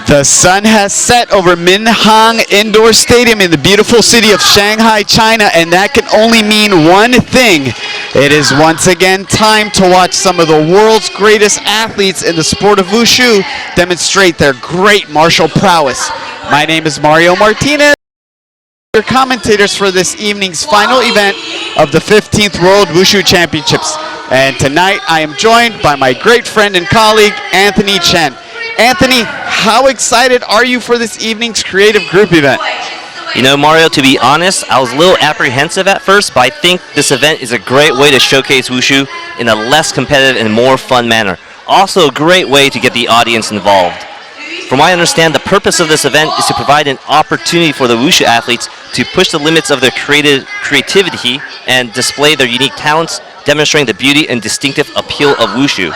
The sun has set over Minhang Indoor Stadium in the beautiful city of Shanghai, China, and that can only mean one thing. It is once again time to watch some of the world's greatest athletes in the sport of Wushu demonstrate their great martial prowess. My name is Mario Martinez, your commentators for this evening's final event of the 15th World Wushu Championships. And tonight I am joined by my great friend and colleague, Anthony Chen. Anthony, how excited are you for this evening's creative group event? You know, Mario, to be honest, I was a little apprehensive at first, but I think this event is a great way to showcase Wushu in a less competitive and more fun manner. Also a great way to get the audience involved. From what I understand, the purpose of this event is to provide an opportunity for the Wushu athletes to push the limits of their creativity and display their unique talents, demonstrating the beauty and distinctive appeal of Wushu.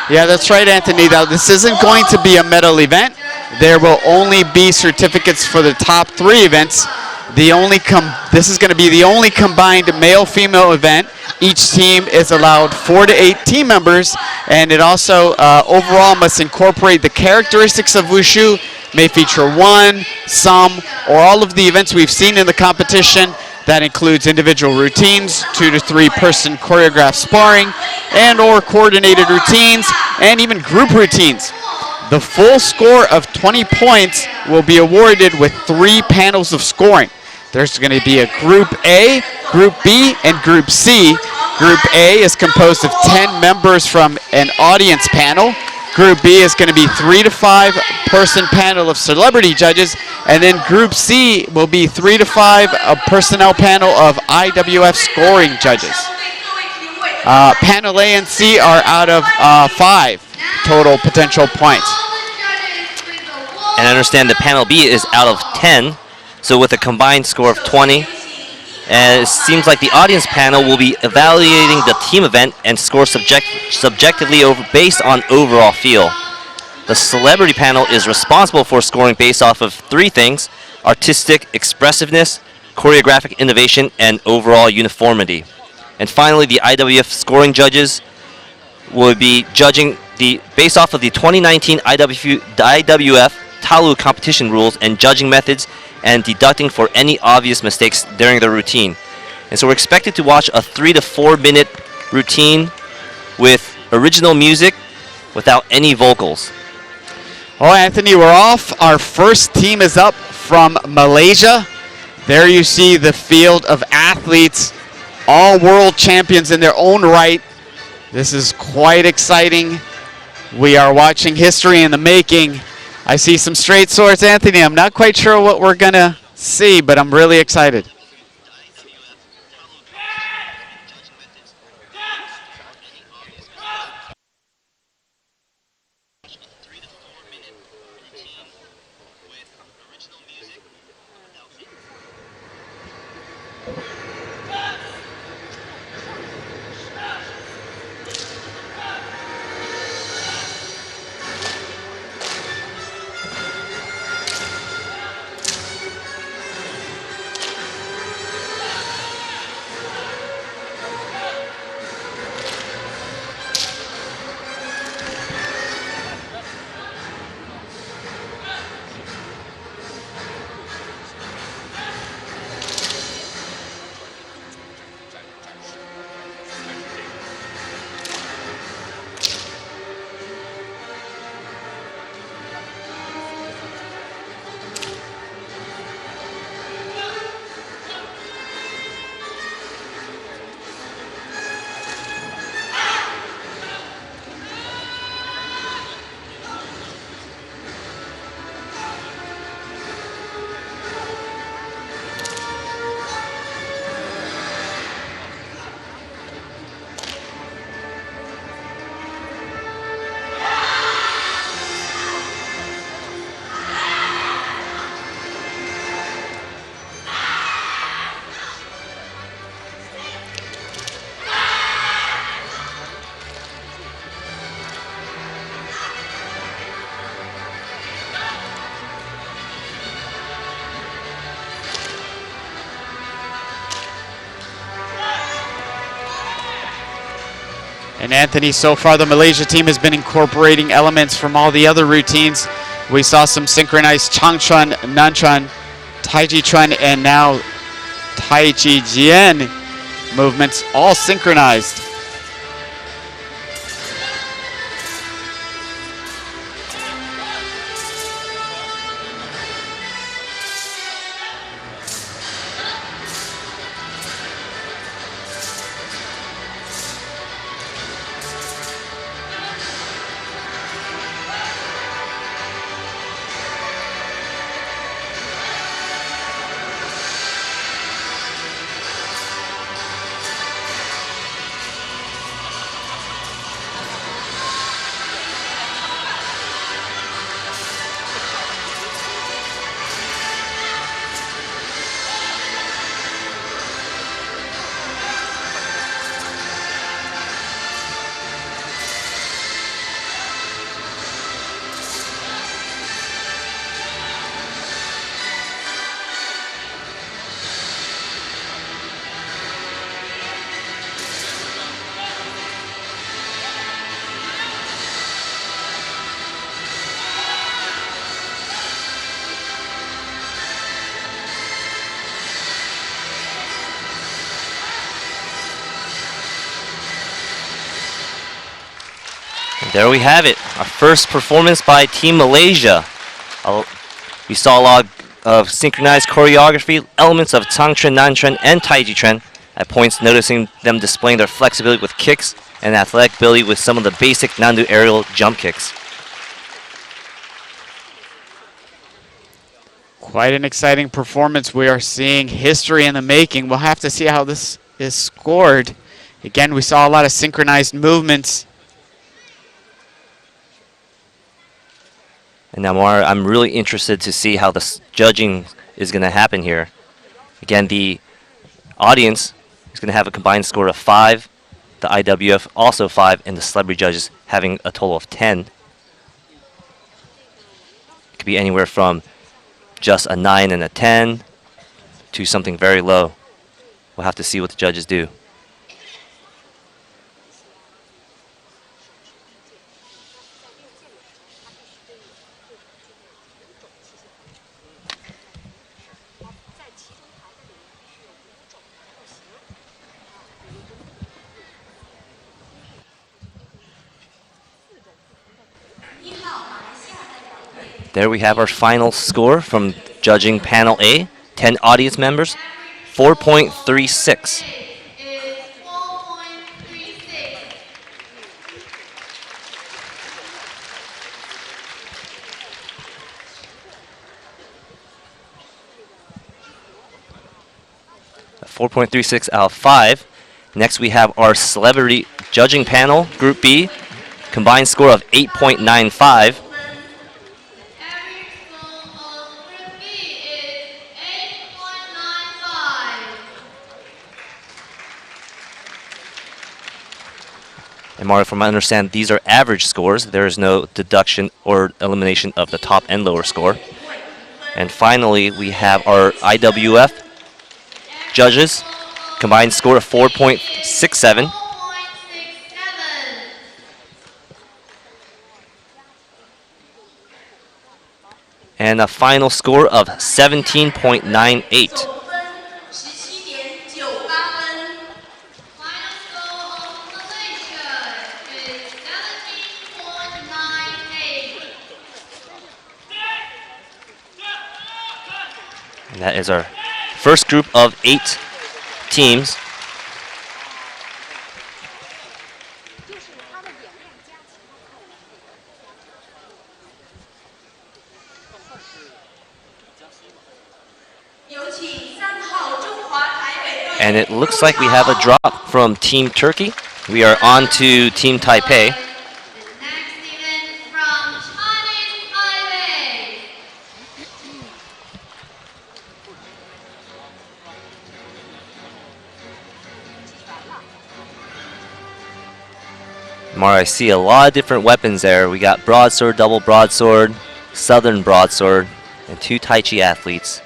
Yeah, that's right, Anthony. Now, this isn't going to be a medal event. There will only be certificates for the top 3 events. This is going to be the only combined male-female event. Each team is allowed 4 to 8 team members, and it also overall must incorporate the characteristics of Wushu, may feature one, some, or all of the events we've seen in the competition. That includes individual routines, 2 to 3 person choreographed sparring, and or coordinated routines, and even group routines. The full score of 20 points will be awarded with 3 panels of scoring. There's going to be a Group A, Group B, and Group C. Group A is composed of 10 members from an audience panel. Group B is going to be 3 to 5 person panel of celebrity judges, and then Group C will be 3 to 5 a personnel panel of IWF scoring judges. Panel A and C are out of 5 total potential points. And I understand the panel B is out of 10, so with a combined score of 20. And it seems like the audience panel will be evaluating the team event and score subjectively based on overall feel. The celebrity panel is responsible for scoring based off of 3 things: artistic expressiveness, choreographic innovation, and overall uniformity. And finally, the IWF scoring judges will be judging based off of the 2019 IWF Taolu competition rules and judging methods, and deducting for any obvious mistakes during the routine. And so we're expected to watch a 3 to 4 minute routine with original music without any vocals. Oh, Anthony, we're off. Our first team is up from Malaysia. There you see the field of athletes, all world champions in their own right. This is quite exciting. We are watching history in the making. I see some straight swords, Anthony. I'm not quite sure what we're going to see, but I'm really excited. And Anthony, so far the Malaysia team has been incorporating elements from all the other routines. We saw some synchronized Chang Chuan, Nan Chuan, Tai Chi Chuan, and now Tai Chi Jian movements, all synchronized. There we have it, our first performance by Team Malaysia. We saw a lot of synchronized choreography, elements of Chang Chuan, Nan Chuan, and Tai Chi Chuan. At points, noticing them displaying their flexibility with kicks and athletic ability with some of the basic Nandu aerial jump kicks. Quite an exciting performance. We are seeing history in the making. We'll have to see how this is scored. Again, we saw a lot of synchronized movements. And now, Mara, I'm really interested to see how this judging is going to happen here. Again, the audience is going to have a combined score of 5, the IWF also 5, and the celebrity judges having a total of 10. It could be anywhere from just a 9 and a 10 to something very low. We'll have to see what the judges do. There we have our final score from judging panel A, 10 audience members, 4.36. A 4.36 out of 5. Next we have our celebrity judging panel, Group B, combined score of 8.95. And Mario, from what I understand, these are average scores. There is no deduction or elimination of the top and lower score. And finally, we have our IWF judges, combined score of 4.67. And a final score of 17.98. And that is our first group of 8 teams. And it looks like we have a drop from Team Turkey. We are on to Team Taipei. Mara, I see a lot of different weapons there. We got broadsword, double broadsword, southern broadsword, and 2 Tai Chi athletes.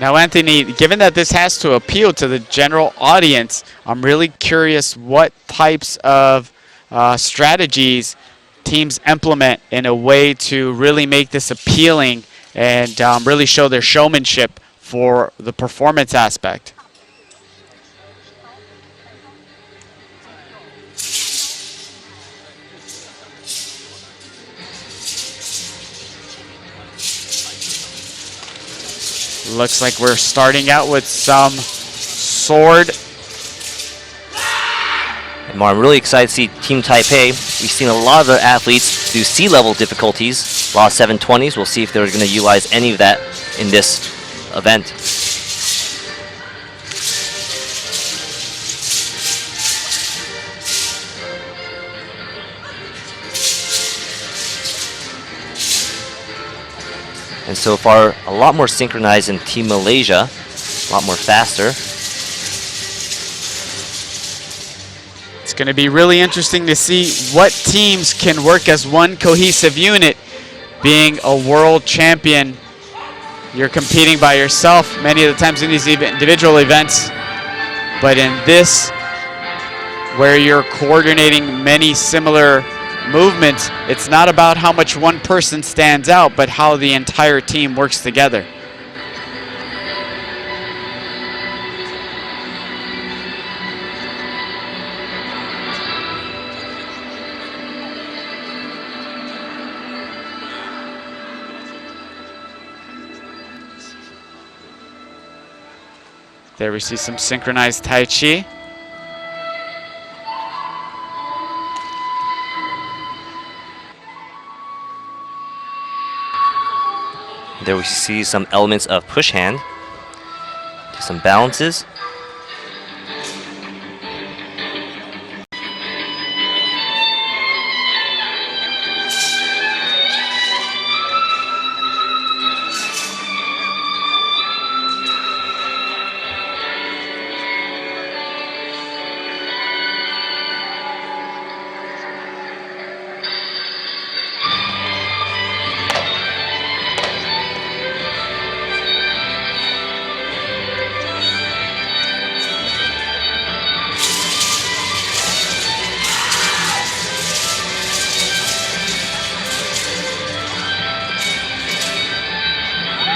Now, Anthony, given that this has to appeal to the general audience, I'm really curious what types of strategies teams implement in a way to really make this appealing and really show their showmanship for the performance aspect. Looks like we're starting out with some sword. And Mar, I'm really excited to see Team Taipei. We've seen a lot of their athletes do C-level difficulties, a lot of 720s. We'll see if they're going to utilize any of that in this event. And so far, a lot more synchronized in Team Malaysia, a lot more faster. It's going to be really interesting to see what teams can work as one cohesive unit. Being a world champion, you're competing by yourself many of the times in these individual events. But in this, where you're coordinating many similar movements, it's not about how much one person stands out, but how the entire team works together. There we see some synchronized Tai Chi. There we see some elements of push hand, do some balances.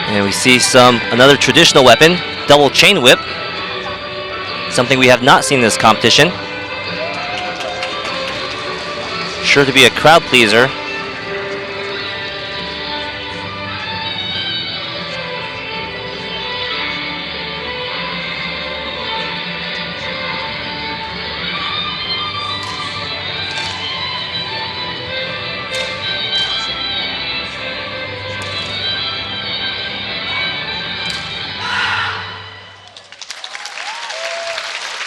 And we see another traditional weapon, double chain whip. Something we have not seen in this competition. Sure to be a crowd pleaser.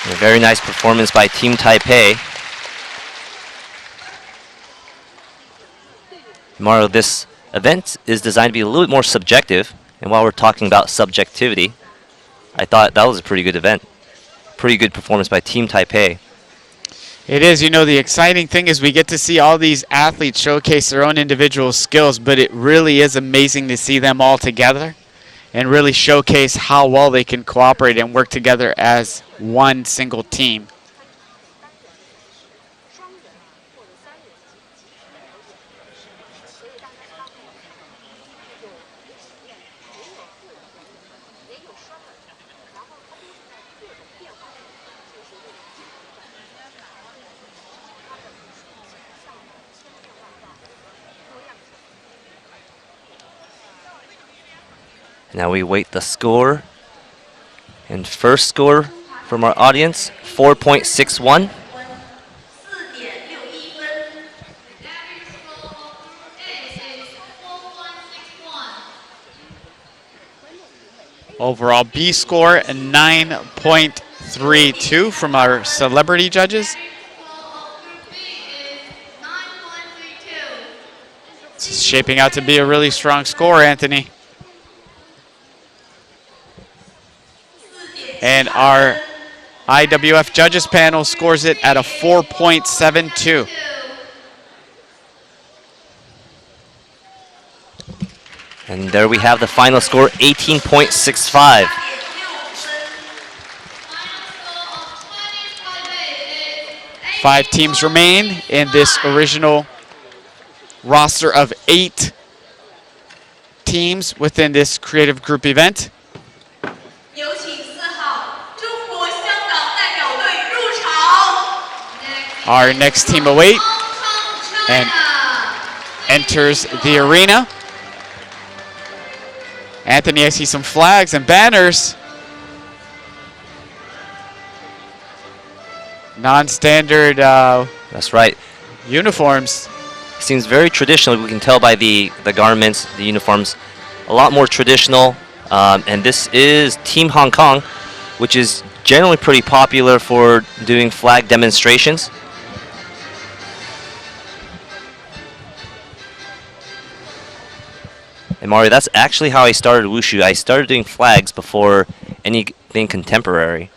A very nice performance by Team Taipei. Mario, this event is designed to be a little bit more subjective, and while we're talking about subjectivity, I thought that was a pretty good event. Pretty good performance by Team Taipei. It is. You know, the exciting thing is we get to see all these athletes showcase their own individual skills, but it really is amazing to see them all together and really showcase how well they can cooperate and work together as one single team. Now we wait the score. And first score from our audience, 4.61. Overall B score, 9.32 from our celebrity judges. It's shaping out to be a really strong score, Anthony. And our IWF judges panel scores it at a 4.72. And there we have the final score, 18.65. Five teams remain in this original roster of 8 teams within this creative group event. Our next team await and enters the arena. Anthony, I see some flags and banners. Non-standard That's right. uniforms. Seems very traditional. We can tell by the garments, the uniforms, a lot more traditional. And this is Team Hong Kong, which is generally pretty popular for doing flag demonstrations. And Mario, that's actually how I started Wushu. I started doing flags before anything contemporary.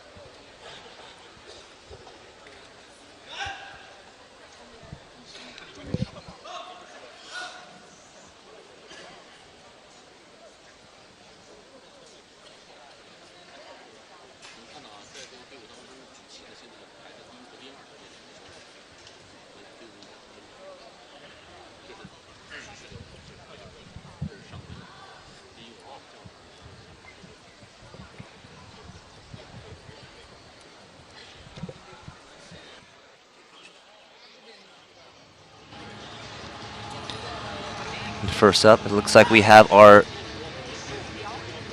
First up, it looks like we have our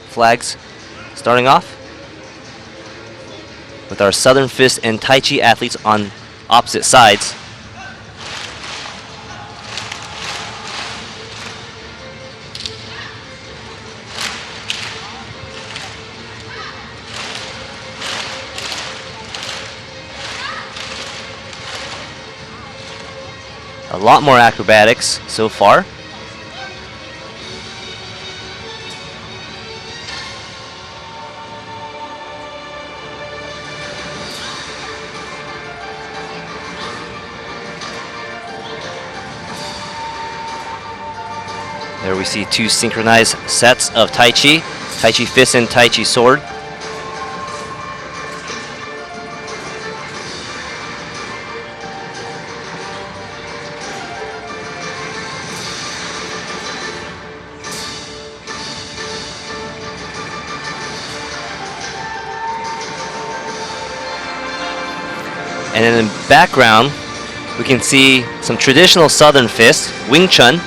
flags starting off with our Southern Fist and Tai Chi athletes on opposite sides. A lot more acrobatics so far. There we see 2 synchronized sets of Tai Chi Fist and Tai Chi Sword. And then in the background, we can see some traditional Southern Fist, Wing Chun.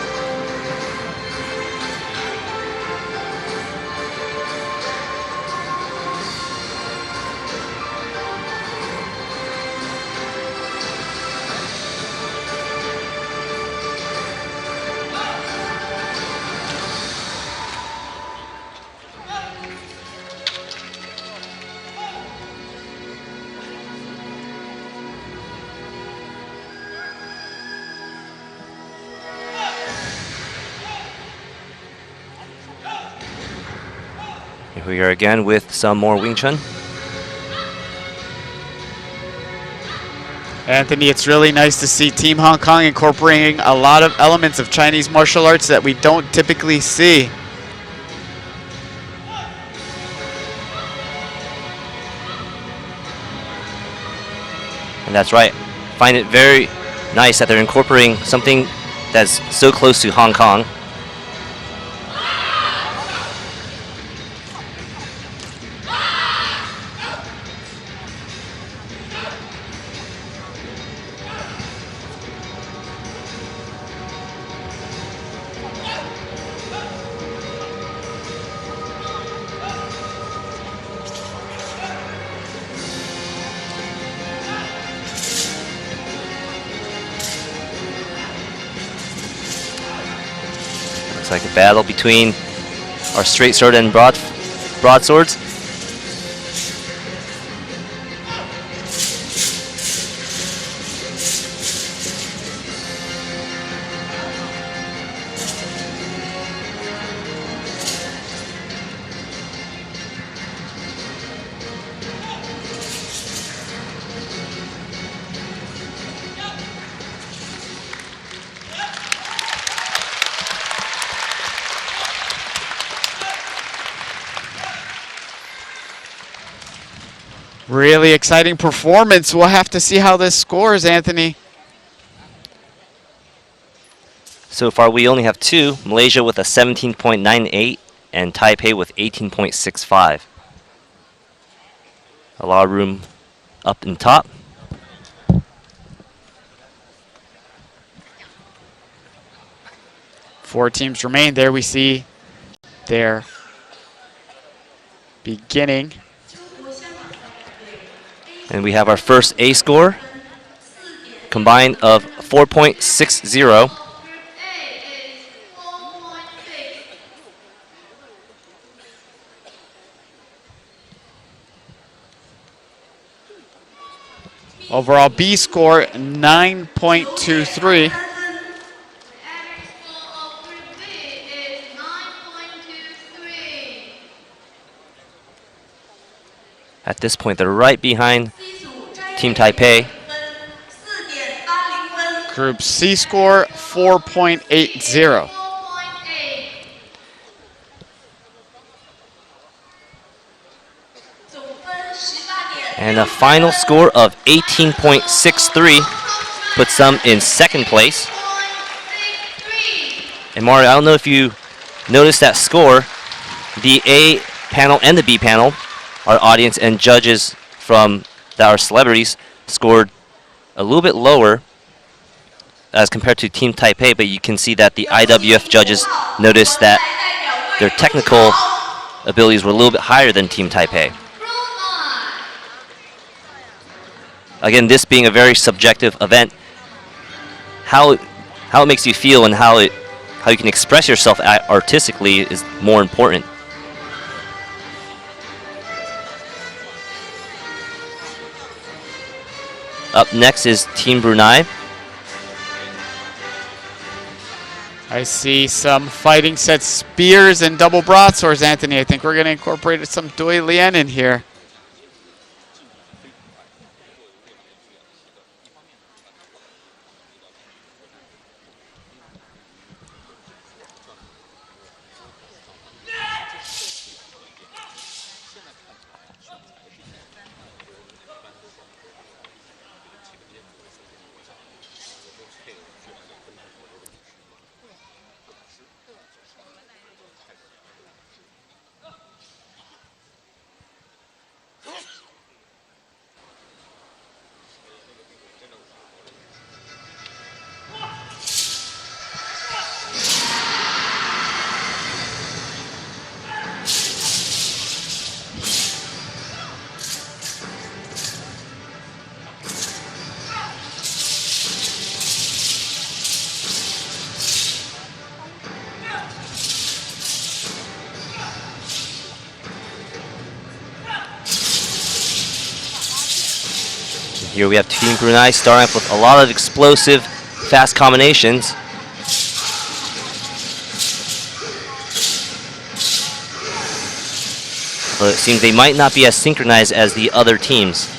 Here we are again with some more Wing Chun. Anthony, it's really nice to see Team Hong Kong incorporating a lot of elements of Chinese martial arts that we don't typically see. And that's right. Find it very nice that they're incorporating something that's so close to Hong Kong. Looks like a battle between our straight sword and broadswords. Really exciting performance. We'll have to see how this scores, Anthony. So far, we only have two. Malaysia with a 17.98 and Taipei with 18.65. A lot of room up in top. Four teams remain. There we see their beginning. And we have our first A score, combined of 4.60. Overall B score, 9.23. At this point, they're right behind Team Taipei. Group C score, 4.80. And a final score of 18.63 puts them in second place. And Mario, I don't know if you noticed that score. The A panel and the B panel, our audience and judges from our celebrities, scored a little bit lower as compared to Team Taipei, but you can see that the IWF judges noticed that their technical abilities were a little bit higher than Team Taipei. Again, this being a very subjective event, how it makes you feel and how you can express yourself artistically is more important. Up next is Team Brunei. I see some fighting sets, spears and double broadswords, Anthony. I think we're going to incorporate some Doi Lien in here. Here we have Team Brunei starting off with a lot of explosive, fast combinations. But it seems they might not be as synchronized as the other teams.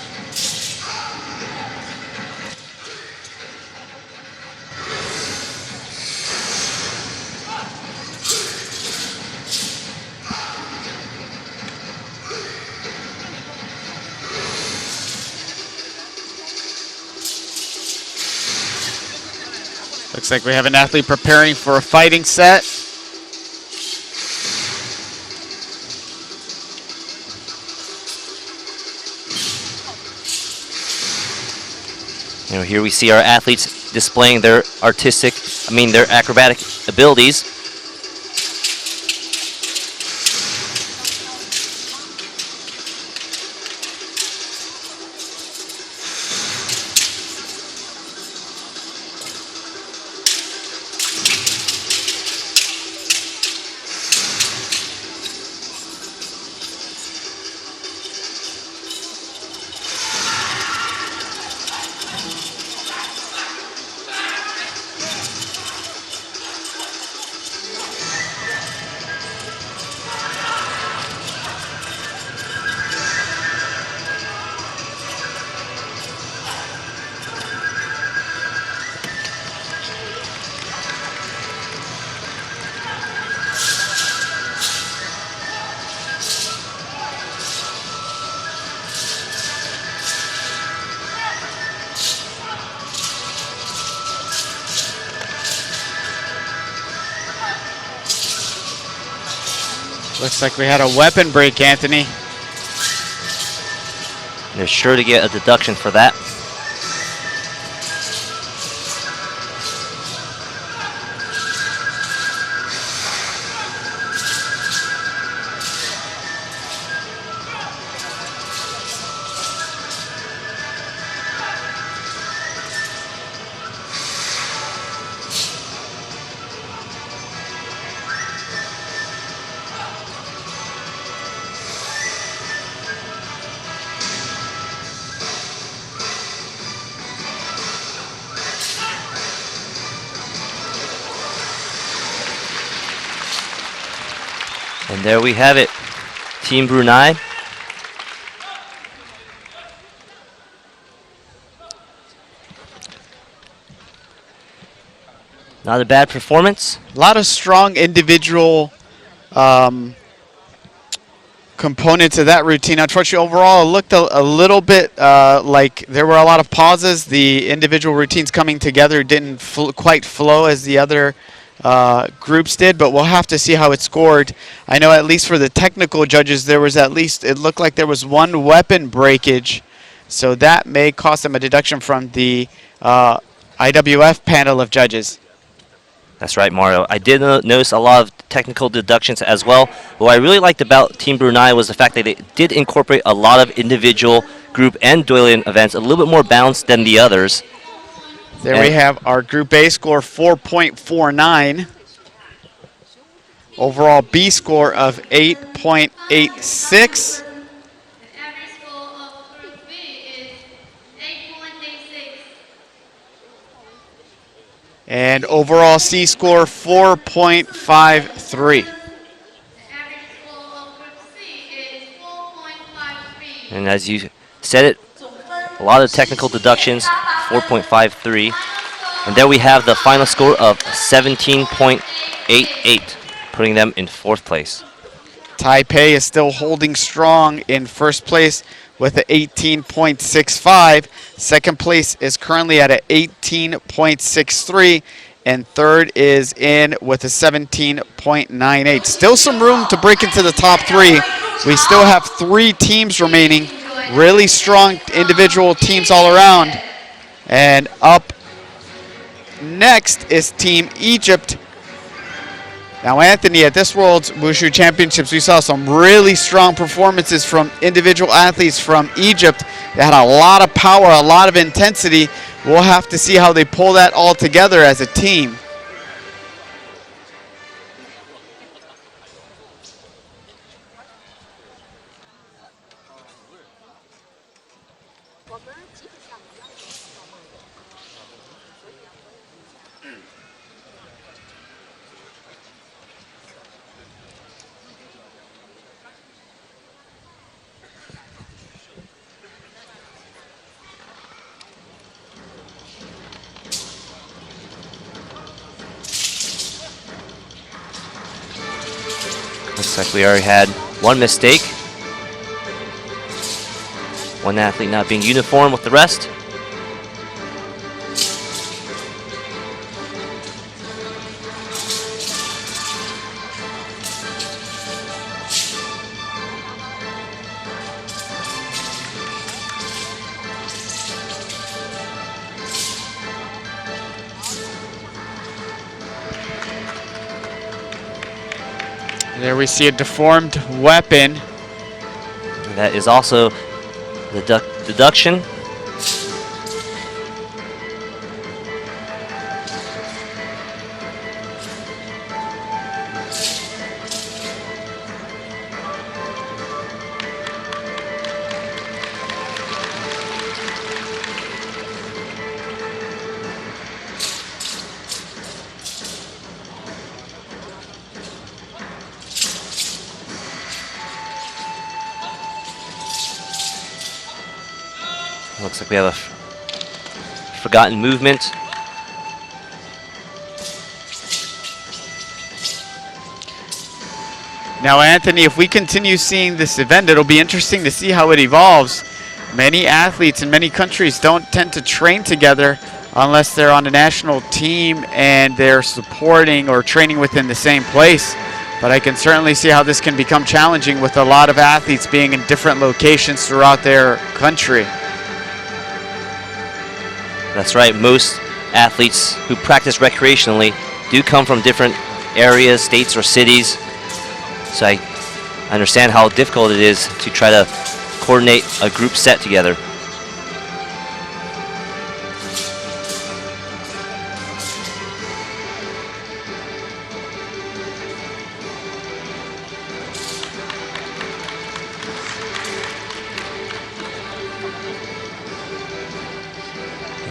Looks like we have an athlete preparing for a fighting set. Here we see our athletes displaying their their acrobatic abilities. Looks like we had a weapon break, Anthony. They're sure to get a deduction for that. And there we have it, Team Brunei. Not a bad performance. A lot of strong individual components of that routine. Unfortunately, overall, it looked a little bit like there were a lot of pauses. The individual routines coming together didn't quite flow as the other groups did, but we'll have to see how it scored. I know at least for the technical judges, there was at least, it looked like there was one weapon breakage, so that may cost them a deduction from the IWF panel of judges. That's right, Mario. I did notice a lot of technical deductions as well. What I really liked about Team Brunei was the fact that they did incorporate a lot of individual, group, and dueling events, a little bit more balanced than the others. There we have our Group A score, 4.49. Overall B score of 8.86. And overall C score, 4.53. And as you said it, a lot of technical deductions, 4.53. And there we have the final score of 17.88, putting them in 4th place. Taipei is still holding strong in 1st place with an 18.65. 2nd place is currently at an 18.63. And 3rd is in with a 17.98. Still some room to break into the top 3. We still have 3 teams remaining. Really strong individual teams all around. And up next is Team Egypt. Now, Anthony, at this World Wushu Championships, we saw some really strong performances from individual athletes from Egypt. They had a lot of power, a lot of intensity. We'll have to see how they pull that all together as a team. Looks like we already had one mistake. One athlete not being uniform with the rest. There we see a deformed weapon. That is also the deduction. Looks like we have a forgotten movement. Now, Anthony, if we continue seeing this event, it'll be interesting to see how it evolves. Many athletes in many countries don't tend to train together unless they're on a national team and they're supporting or training within the same place. But I can certainly see how this can become challenging with a lot of athletes being in different locations throughout their country. That's right. Most athletes who practice recreationally do come from different areas, states, or cities. So I understand how difficult it is to try to coordinate a group set together.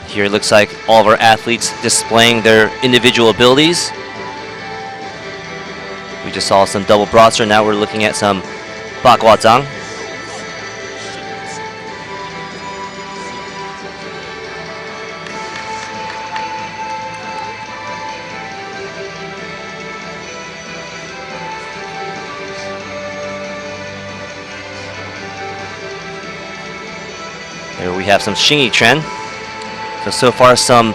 Here it looks like all of our athletes displaying their individual abilities. We just saw some double broadsword, now we're looking at some baguazhang. There we have some Xingyi Tren. So far some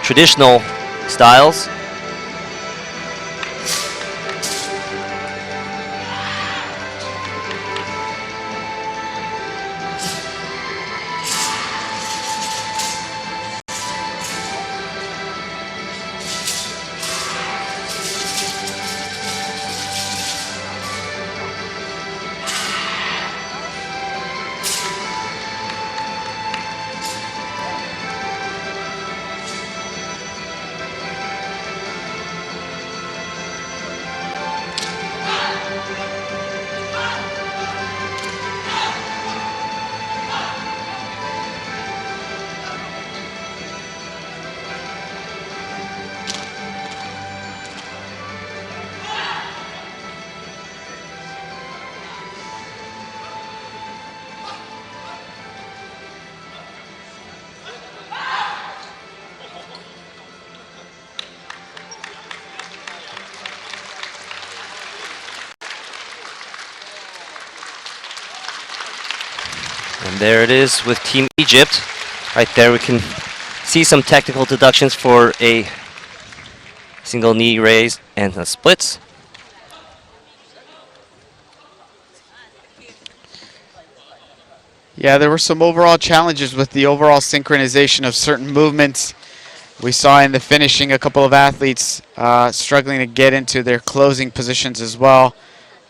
traditional styles. And there it is with Team Egypt. Right there we can see some technical deductions for a single knee raise and the splits. Yeah, there were some overall challenges with the overall synchronization of certain movements. We saw in the finishing a couple of athletes struggling to get into their closing positions as well.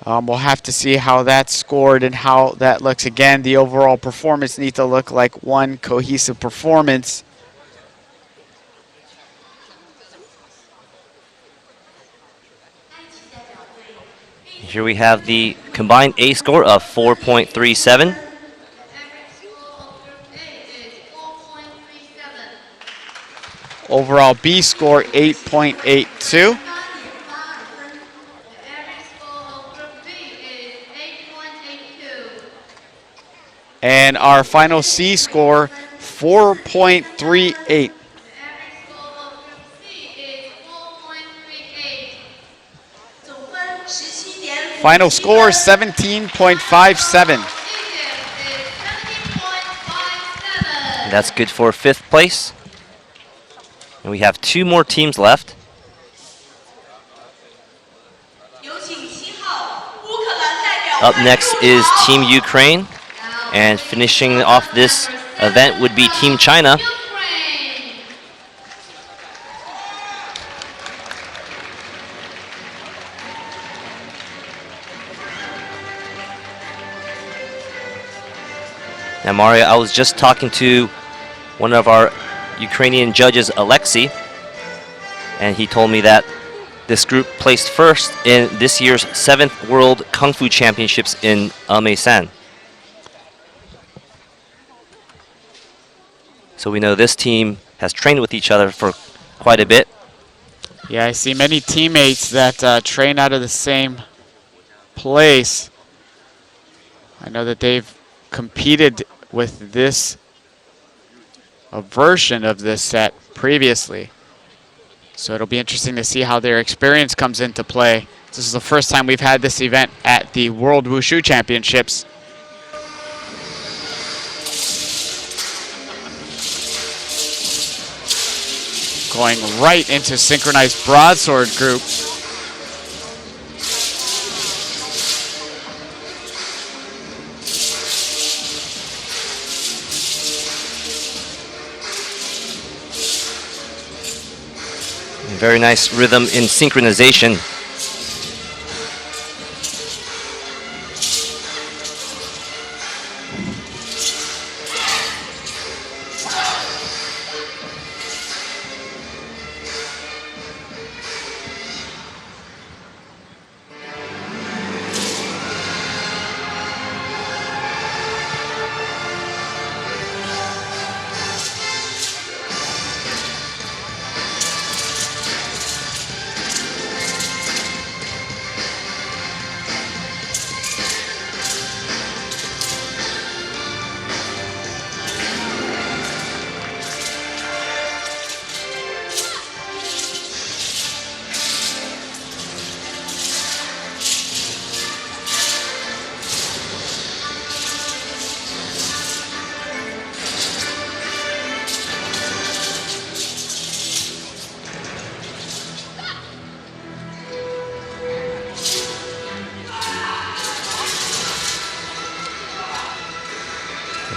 We'll have to see how that's scored and how that looks. Again, the overall performance needs to look like one cohesive performance. Here we have the combined A score of 4.37. Overall B score 8.82. And our final C score 4.38. Final score 17.57. That's good for 5th place. And we have 2 more teams left. Up next is Team Ukraine. And finishing off this event would be Team China. Now, Mario, I was just talking to one of our Ukrainian judges, Alexei, and he told me that this group placed first in this year's 7th World Kung Fu Championships in Amesan. So we know this team has trained with each other for quite a bit. Yeah, I see many teammates that train out of the same place. I know that they've competed with this version of this set previously. So it'll be interesting to see how their experience comes into play. This is the first time we've had this event at the World Wushu Championships. Going right into synchronized broadsword group. Very nice rhythm in synchronization.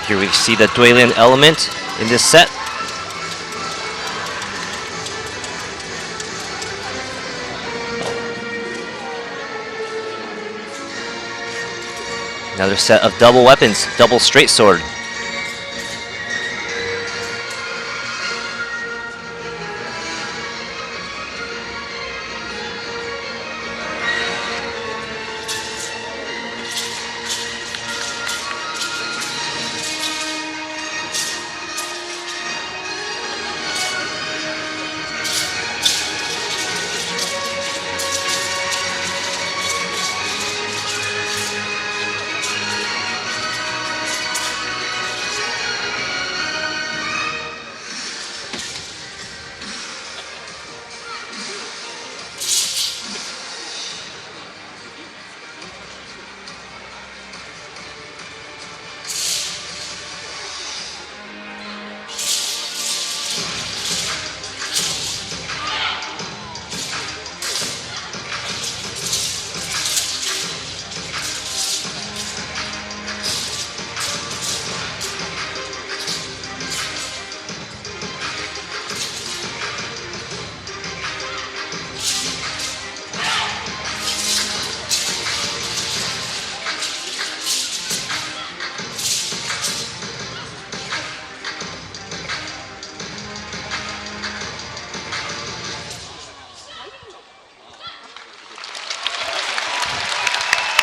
Here we see the Duilian element in this set. Another set of double weapons, double straight sword.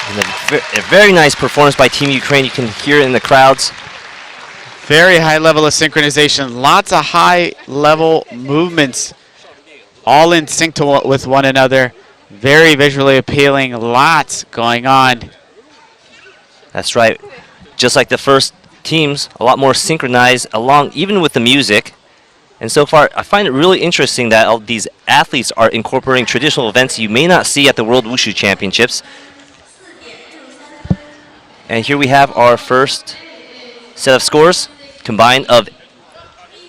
And a very nice performance by Team Ukraine. You can hear it in the crowds. Very high level of synchronization. Lots of high level movements, all in sync with one another. Very visually appealing. Lots going on. That's right. Just like the first teams, a lot more synchronized along even with the music. And so far, I find it really interesting that all these athletes are incorporating traditional events you may not see at the World Wushu Championships. And here we have our first set of scores, combined of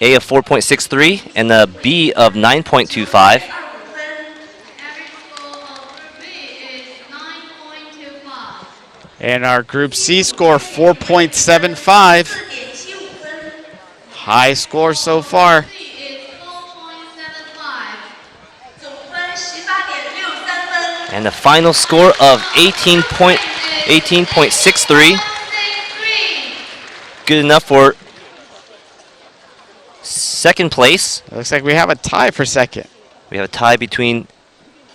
A of 4.63 and the B of 9.25. And our Group C score, 4.75. High score so far. And the final score of 18.63. Good enough for second place. Looks like we have a tie for second. We have a tie between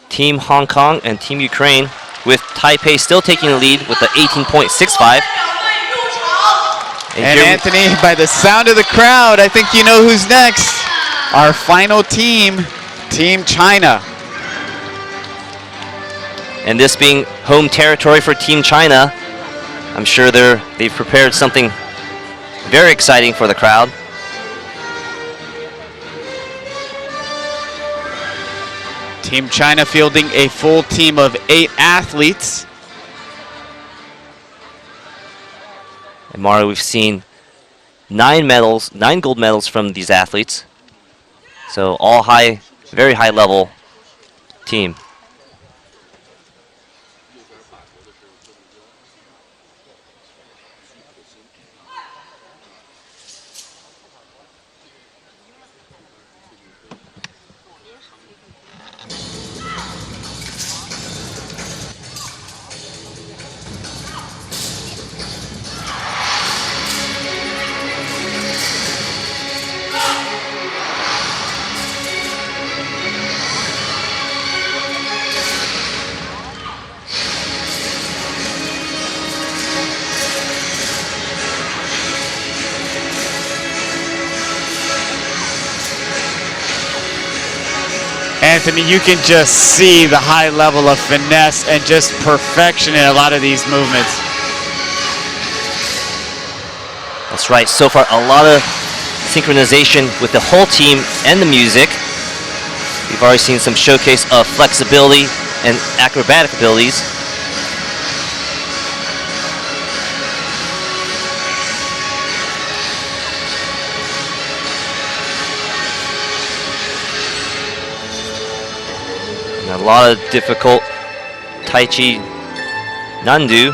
Team Hong Kong and Team Ukraine, with Taipei still taking the lead with the 18.65. And Anthony, by the sound of the crowd, I think you know who's next. Our final team, Team China. And this being home territory for Team China, I'm sure they've prepared something very exciting for the crowd. Team China fielding a full team of 8 athletes. And Mario, we've seen 9 gold medals from these athletes. So all high, very high level team. Anthony, you can just see the high level of finesse and just perfection in a lot of these movements. That's right. So far, a lot of synchronization with the whole team and the music. We've already seen some showcase of flexibility and acrobatic abilities. And a lot of difficult Tai Chi Nandu.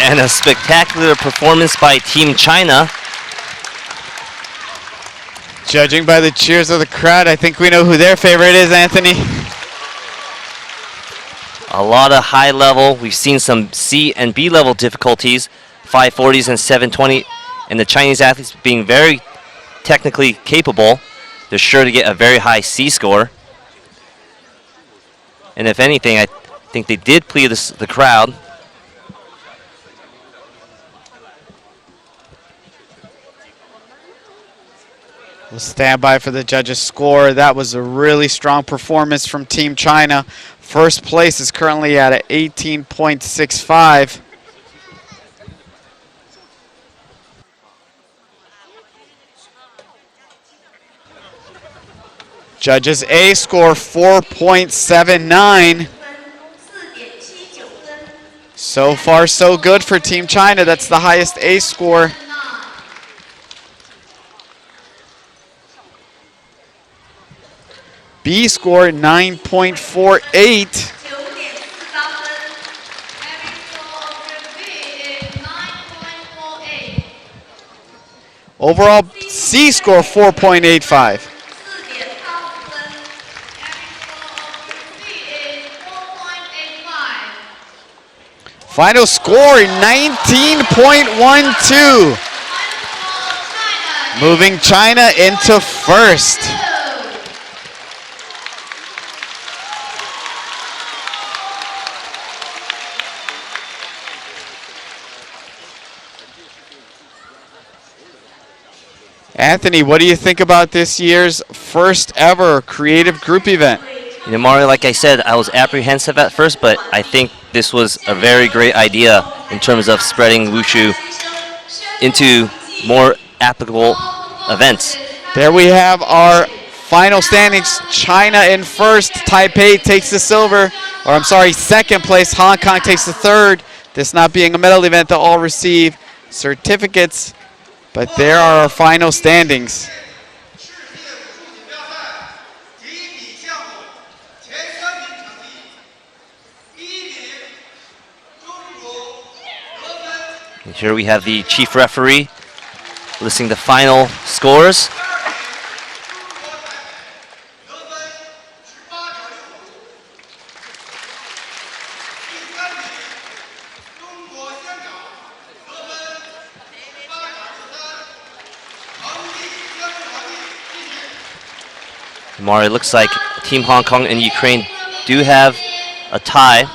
And a spectacular performance by Team China. Judging by the cheers of the crowd, I think we know who their favorite is, Anthony. A lot of high level. We've seen some C and B level difficulties, 540s and 720, and the Chinese athletes being very technically capable. They're sure to get a very high C score. And if anything, I think they did please the crowd. We'll stand by for the judges' score. That was a really strong performance from Team China. First place is currently at an 18.65. Judges A score 4.79. So far, so good for Team China. That's the highest A score. B score 9.48. Overall C score 4.85. Final score 19.12. Moving China into first. Anthony, what do you think about this year's first ever creative group event? You know, Mario, like I said, I was apprehensive at first, but I think this was a very great idea in terms of spreading Wushu into more applicable events. There we have our final standings. China in first, Taipei takes the silver, or I'm sorry, second place. Hong Kong takes the third. This not being a medal event, they'll all receive certificates, but there are our final standings. And here we have the chief referee listing the final scores. Mari, looks like Team Hong Kong and Ukraine do have a tie,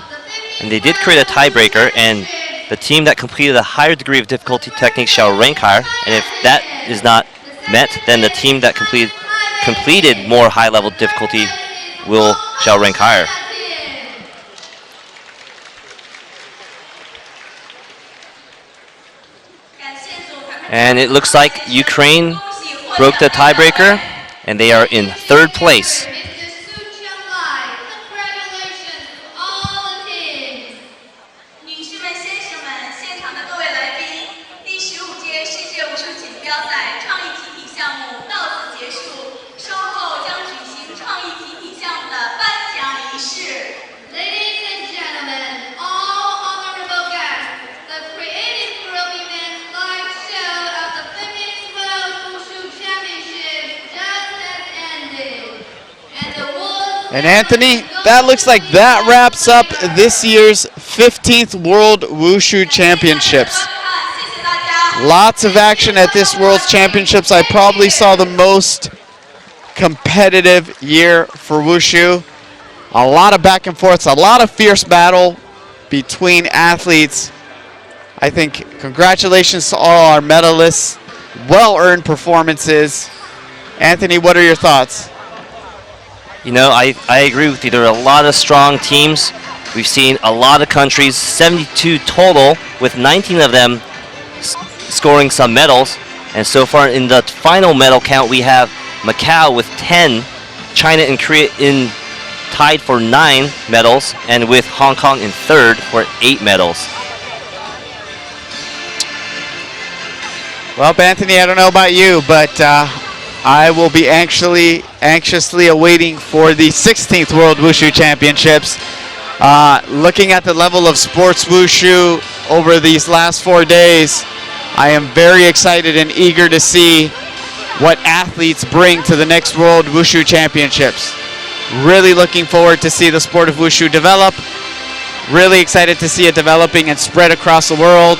and they did create a tiebreaker, and the team that completed a higher degree of difficulty technique shall rank higher, and if that is not met, then the team that completed more high-level difficulty shall rank higher. And it looks like Ukraine broke the tiebreaker, and they are in third place. And Anthony, that looks like that wraps up this year's 15th World Wushu Championships. Lots of action at this World Championships. I probably saw the most competitive year for Wushu. A lot of back and forths, a lot of fierce battle between athletes. I think congratulations to all our medalists. Well-earned performances. Anthony, what are your thoughts? You know, I agree with you. There are a lot of strong teams. We've seen a lot of countries, 72 total, with 19 of them scoring some medals. And so far in the final medal count, we have Macau with 10, China and Korea tied for 9 medals, and with Hong Kong in third for 8 medals. Well, Anthony, I don't know about you, but I will be anxiously awaiting for the 16th World Wushu Championships. Looking at the level of sports wushu over these last 4 days, I am very excited and eager to see what athletes bring to the next World Wushu Championships. Really looking forward to see the sport of wushu develop. Really excited to see it developing and spread across the world.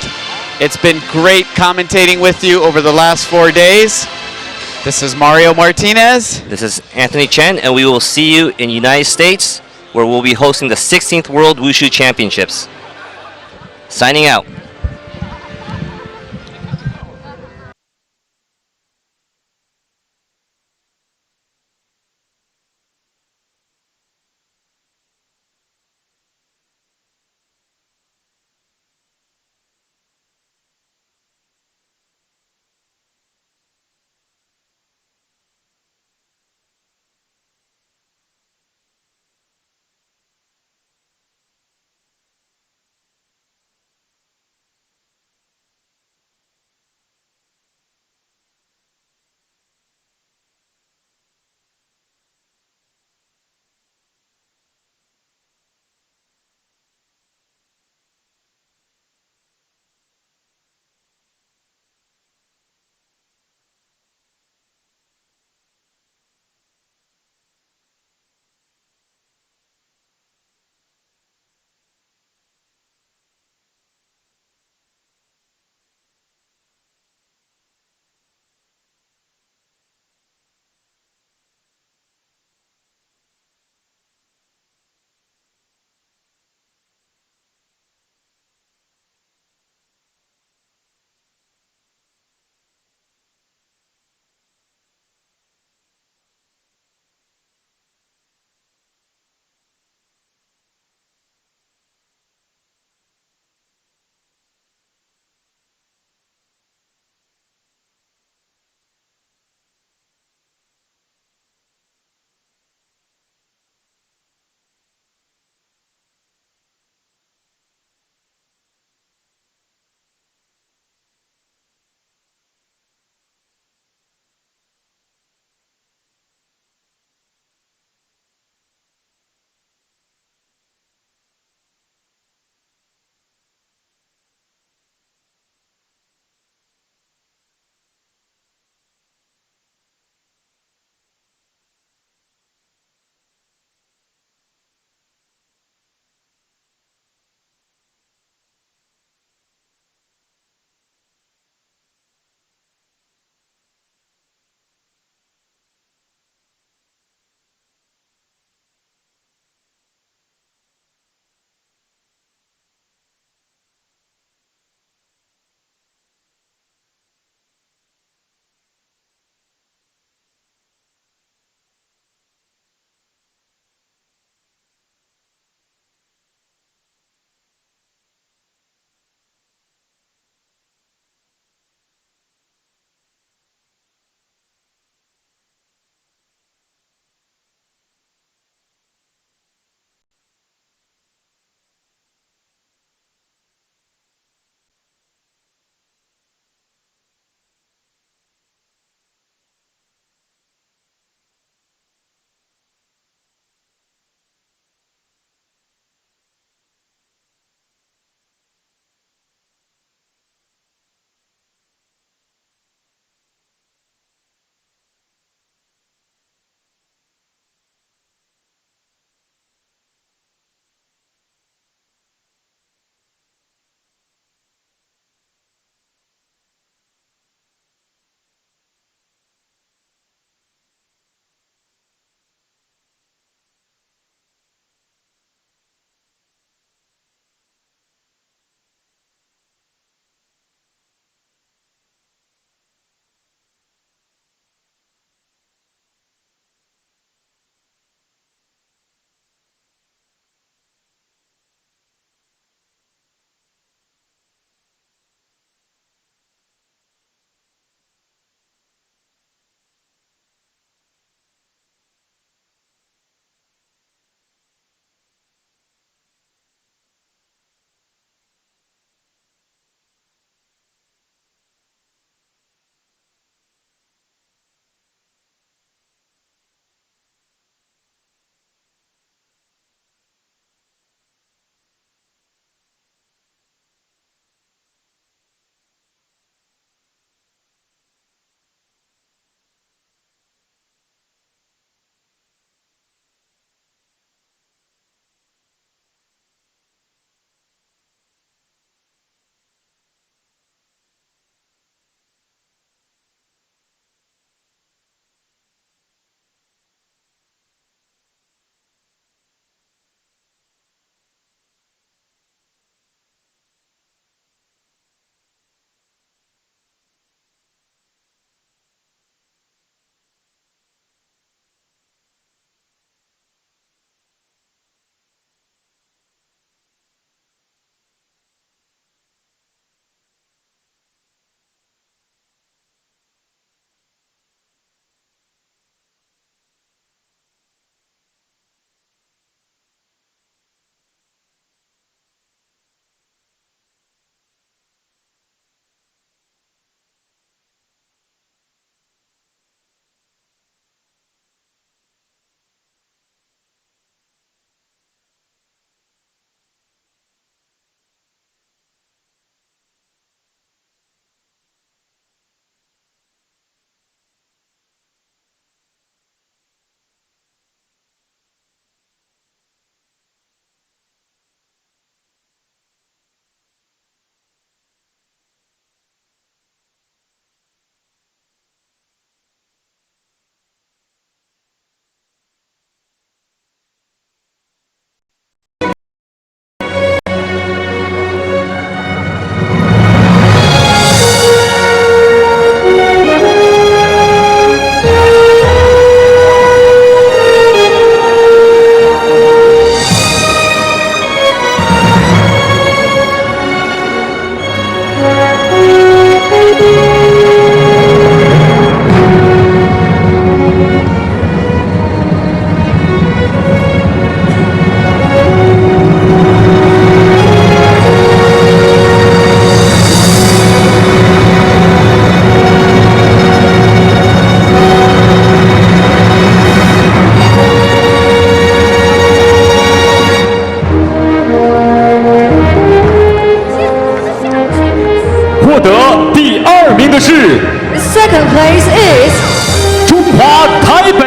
It's been great commentating with you over the last 4 days. This is Mario Martinez. This is Anthony Chen, and we will see you in the United States, where we'll be hosting the 16th World Wushu Championships. Signing out. 第2名的是 Second place is 中华台北。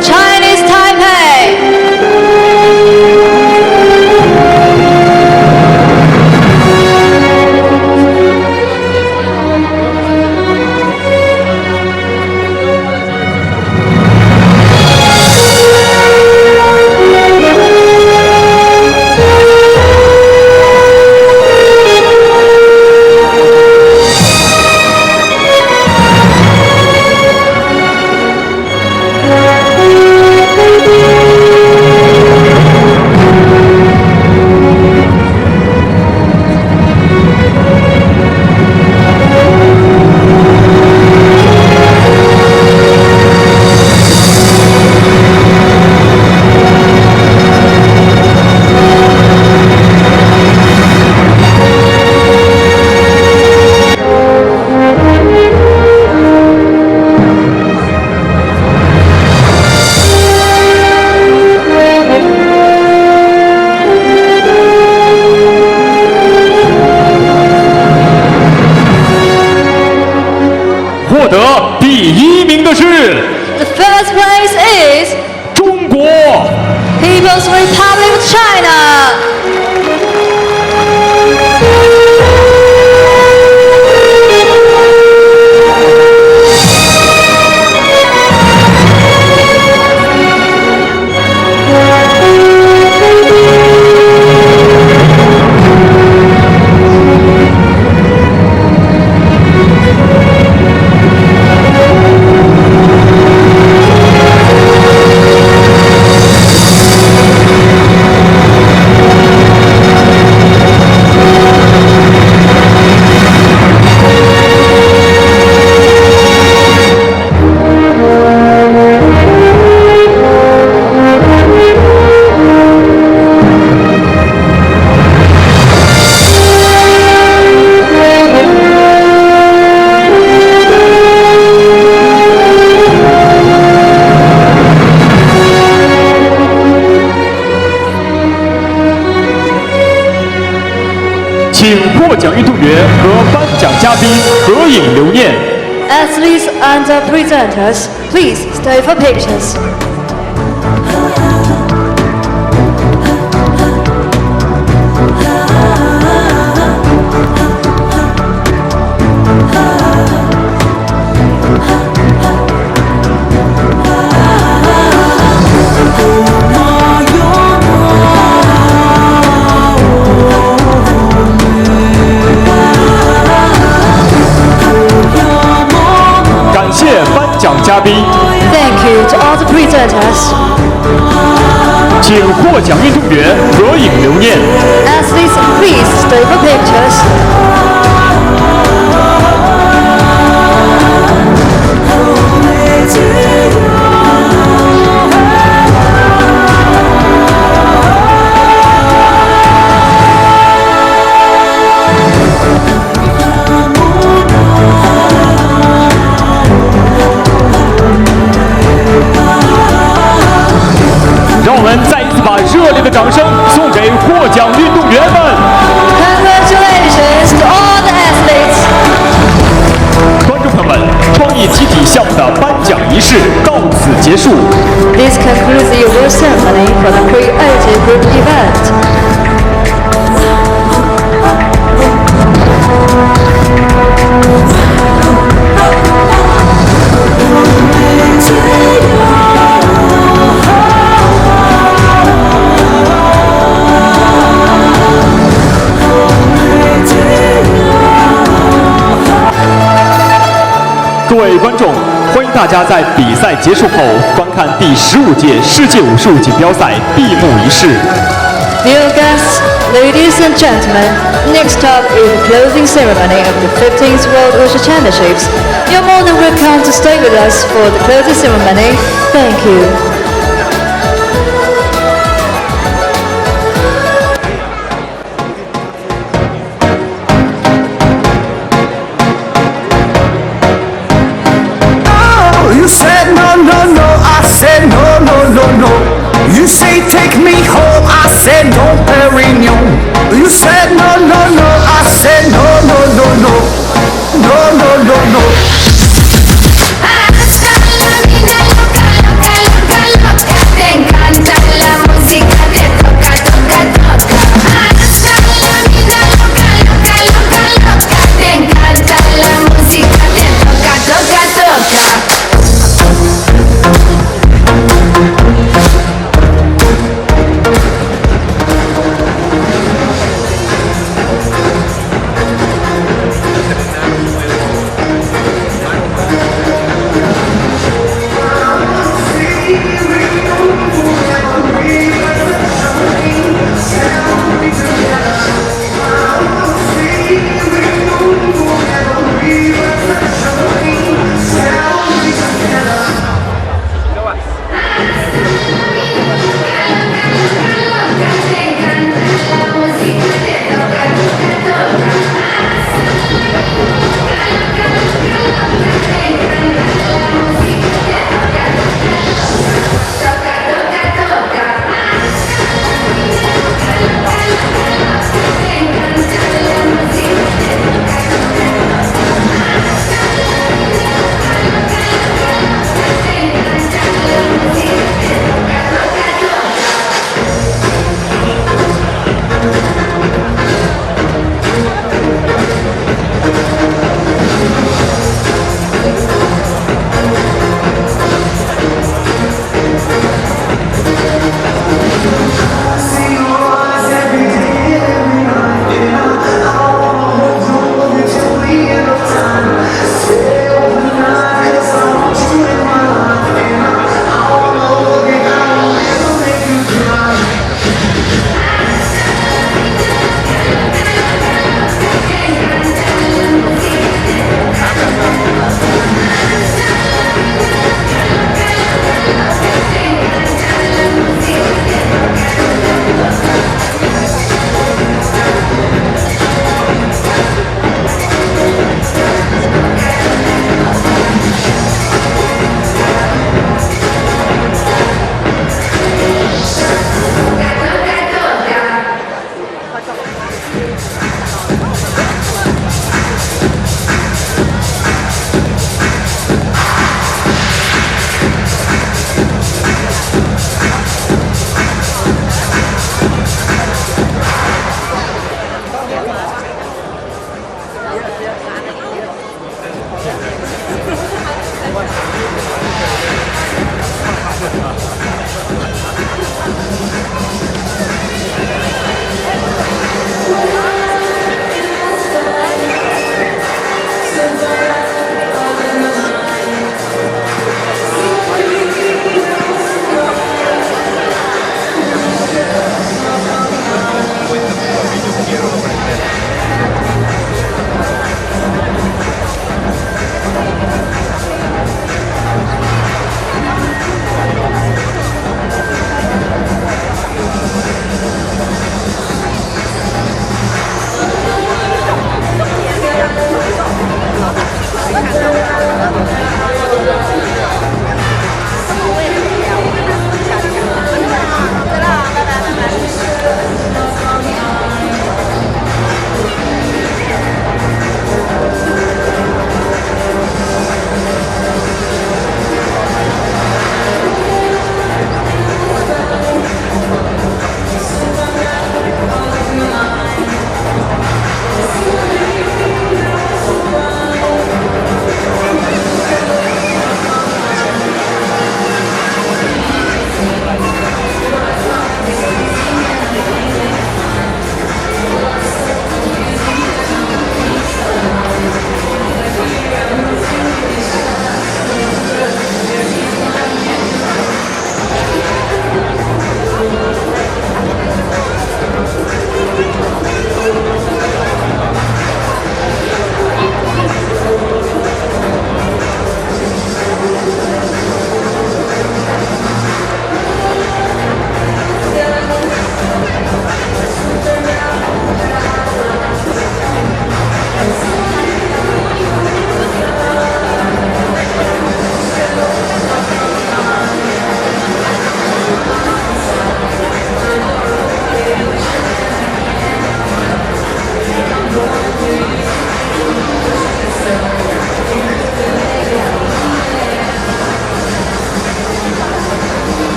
Chinese Taipei. 获得第1名的是 The first place is 中国。 People's Republic of China. 请获奖运动员和颁奖嘉宾合影留念。 Athletes and the presenters, please stay for pictures. Thank you to all the presenters. 请获奖运动员合影留念。 Athletes, please stay for pictures. 让我们再一次把热烈的掌声送给获奖运动员们。 Congratulations to all the athletes. 观众朋友们，创意集体项目的颁奖仪式到此结束。 This concludes the award ceremony for the Creative Group event.各位观众，欢迎大家在比赛结束后观看第15届世界武术锦标赛闭幕仪式。 Dear guests, ladies and gentlemen, next up is the closing ceremony of the 15th World Wushu Championships. You're more than welcome to stay with us for the closing ceremony. Thank you. You said no, no, no, I said no, no, no, no. You say take me home, I said no, Perignon. You said no, no, no, I said no, no, no, no.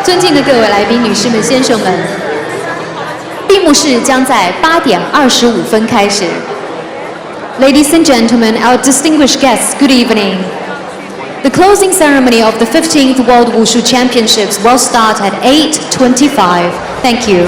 尊敬的各位来宾、女士们、先生们，闭幕式将在8点25分开始。Ladies and gentlemen, our distinguished guests, good evening. The closing ceremony of the 15th World Wushu Championships will start at 8:25. Thank you.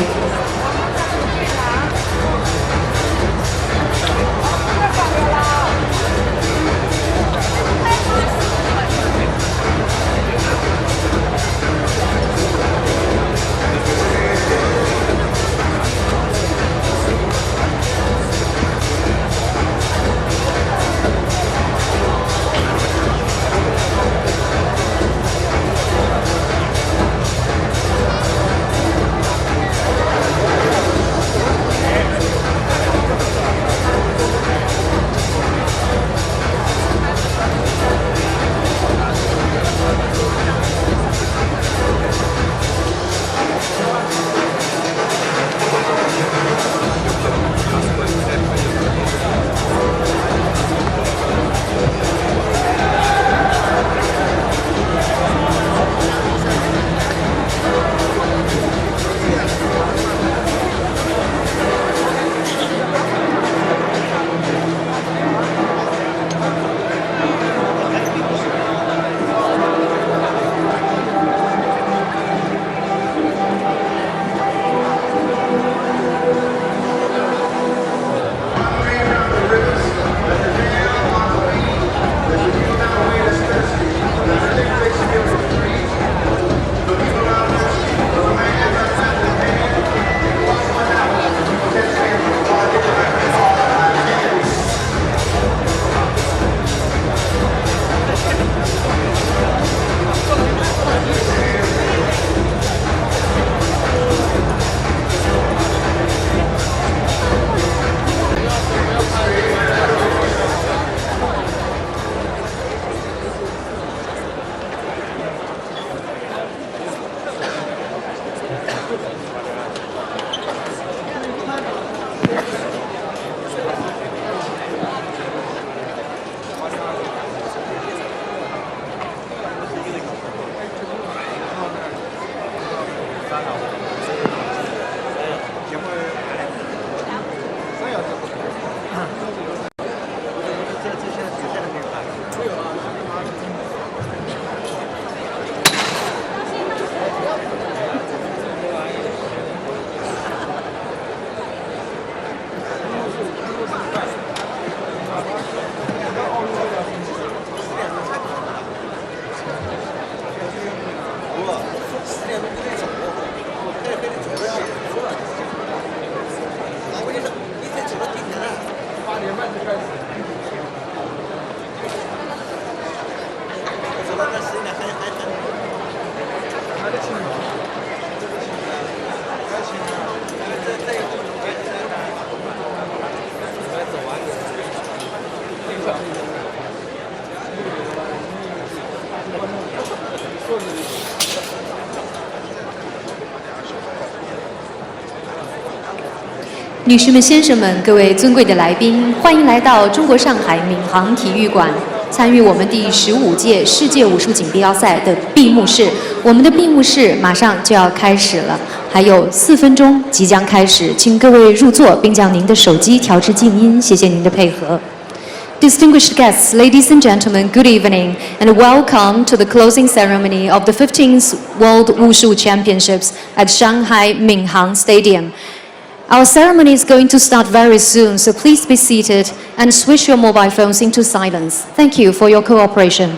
“女士们、先生们，各位尊贵的来宾，欢迎来到中国上海闵行体育馆，参与我们第15届世界武术锦标赛的闭幕式。我们的闭幕式马上就要开始了，还有4分钟即将开始，请各位入座，并将您的手机调至静音，谢谢您的配合。” Distinguished guests, ladies and gentlemen, good evening, and welcome to the closing ceremony of the 15th World Wushu Championships at Shanghai Minhang Stadium. Our ceremony is going to start very soon, so please be seated and switch your mobile phones into silence. Thank you for your cooperation.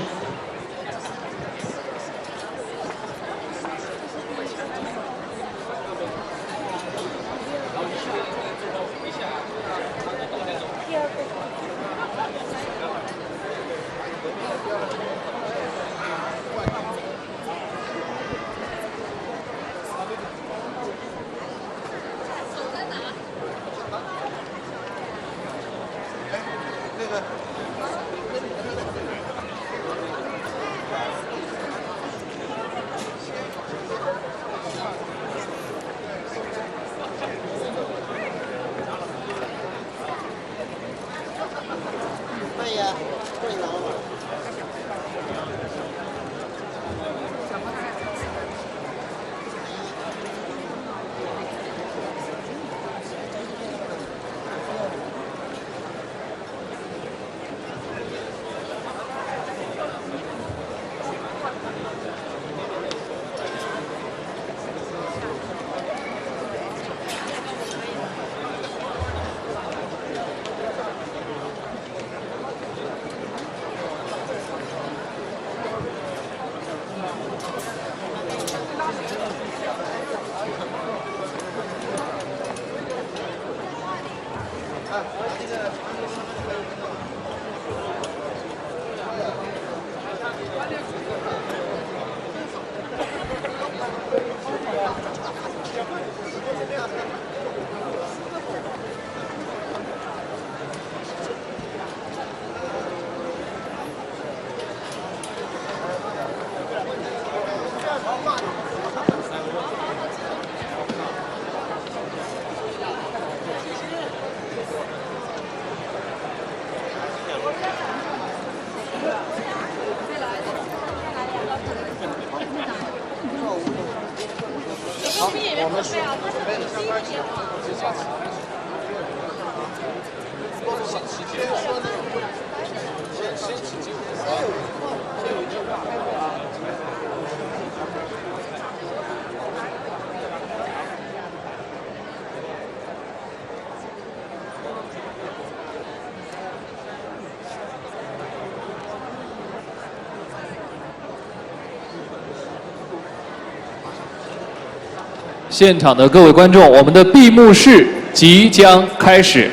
现场的各位观众，我们的闭幕式即将开始。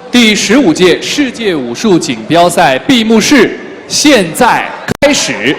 第15届世界武术锦标赛闭幕式现在开始。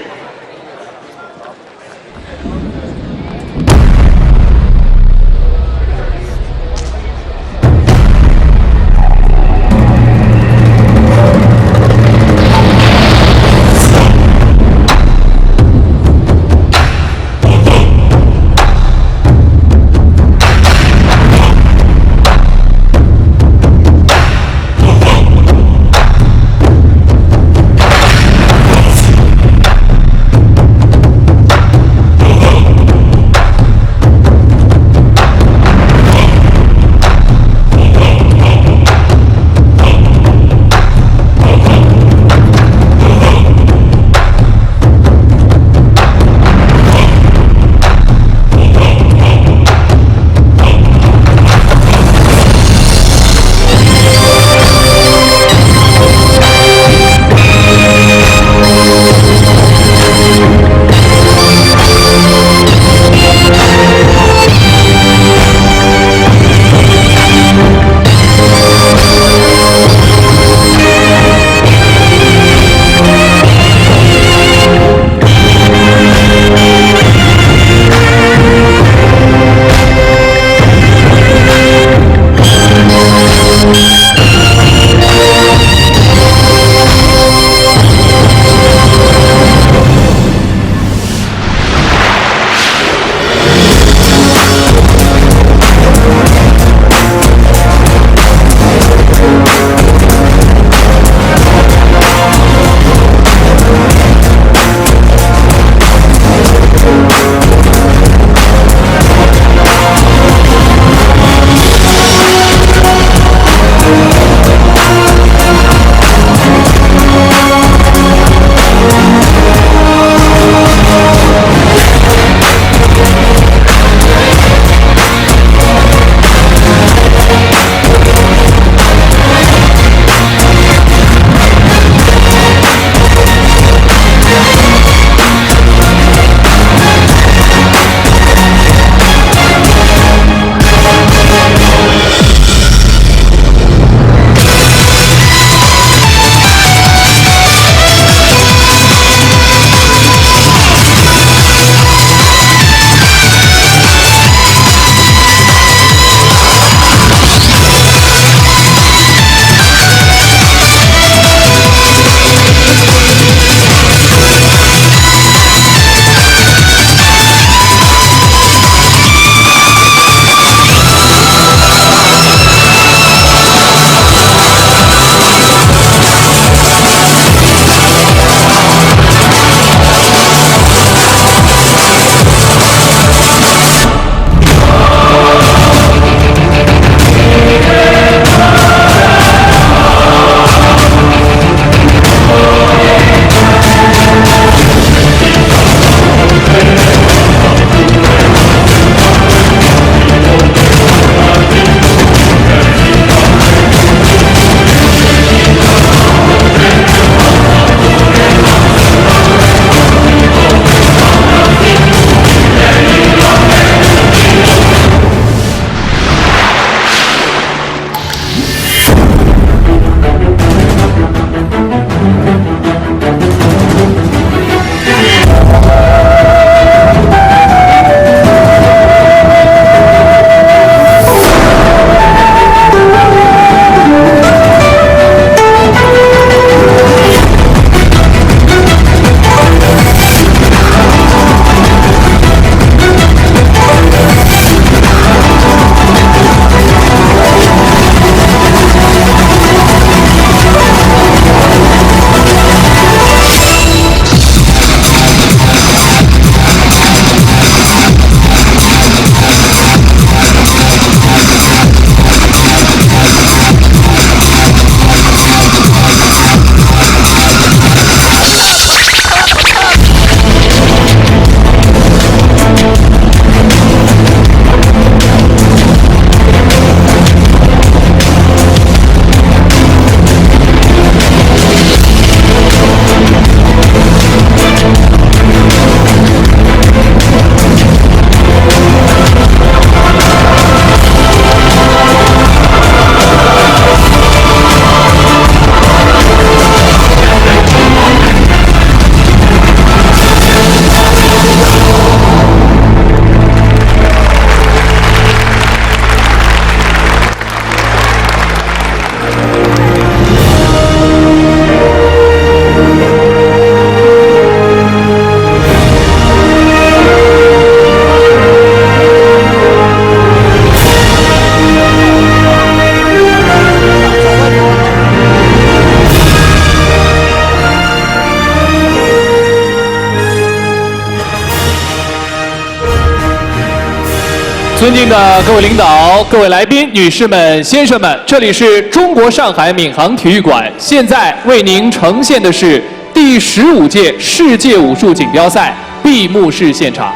尊敬的各位领导、各位来宾、女士们、先生们，这里是中国上海闵行体育馆，现在为您呈现的是第15届世界武术锦标赛闭幕式现场。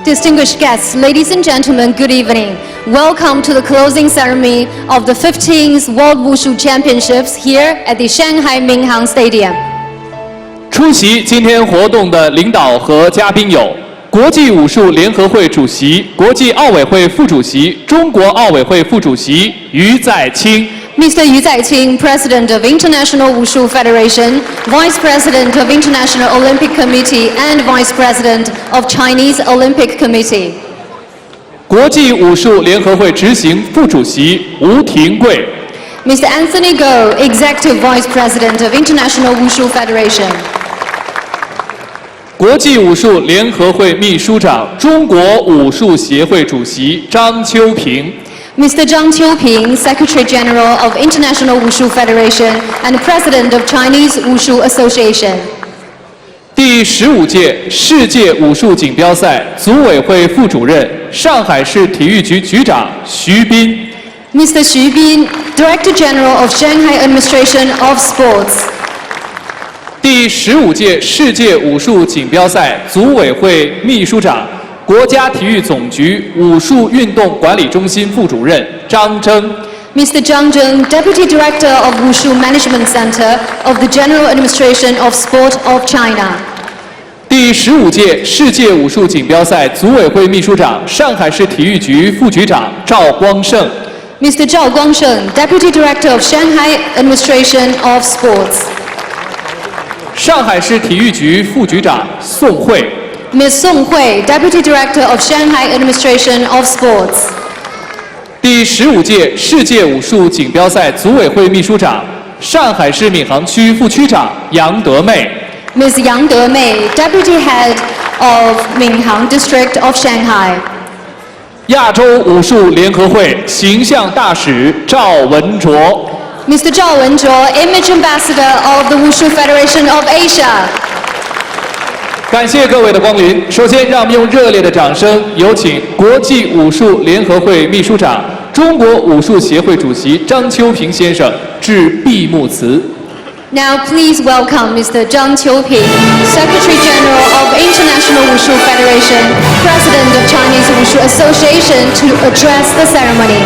Distinguished guests, ladies and gentlemen, good evening. Welcome to the closing ceremony of the 15th World Wushu Championships here at the Shanghai Minhang Stadium. 出席今天活动的领导和嘉宾有国际武术联合会主席、国际奥委会副主席、中国奥委会副主席于在清。 Mr. Yu Zaiqing, President of International Wushu Federation, Vice President of International Olympic Committee and Vice President of Chinese Olympic Committee. 国际武术联合会执行副主席吴廷贵。 Mr. Anthony Go, Executive Vice President of International Wushu Federation. 国际武术联合会秘书长、中国武术协会主席张秋平。 Mr. Zhang Qiuping, Secretary General of International Wushu Federation and President of Chinese Wushu Association. 第15届世界武术锦标赛组委会副主任、上海市体育局局长徐斌。 Mr. Xu Bin, Director General of Shanghai Administration of Sports. 第15届世界武术锦标赛组委会秘书长、国家体育总局武术运动管理中心副主任张征。 Mr. Zhang Zheng, Deputy Director of Wushu Management Center of the General Administration of Sport of China. 第15届世界武术锦标赛组委会秘书长、上海市体育局副局长赵光胜。 Mr. Zhao Guangsheng, Deputy Director of Shanghai Administration of Sports. 上海市体育局副局长宋慧。 Ms. Song Hui, Deputy Director of Shanghai Administration of Sports. 第15届世界武术锦标赛组委会秘书长、上海市闵行区副区长杨德妹。 Ms. Yang Demei, Deputy Head of Minhang District of Shanghai. 亚洲武术联合会形象大使赵文卓。 Mr. Zhao Wenzuo, Image Ambassador of the Wushu Federation of Asia. 感谢各位的光临。首先，让我们用热烈的掌声，有请国际武术联合会秘书长、中国武术协会主席张秋平先生致闭幕词。 Now please welcome Mr. Zhang Qiuping, Secretary General of International Wushu Federation, President of Chinese Wushu Association to address the ceremony.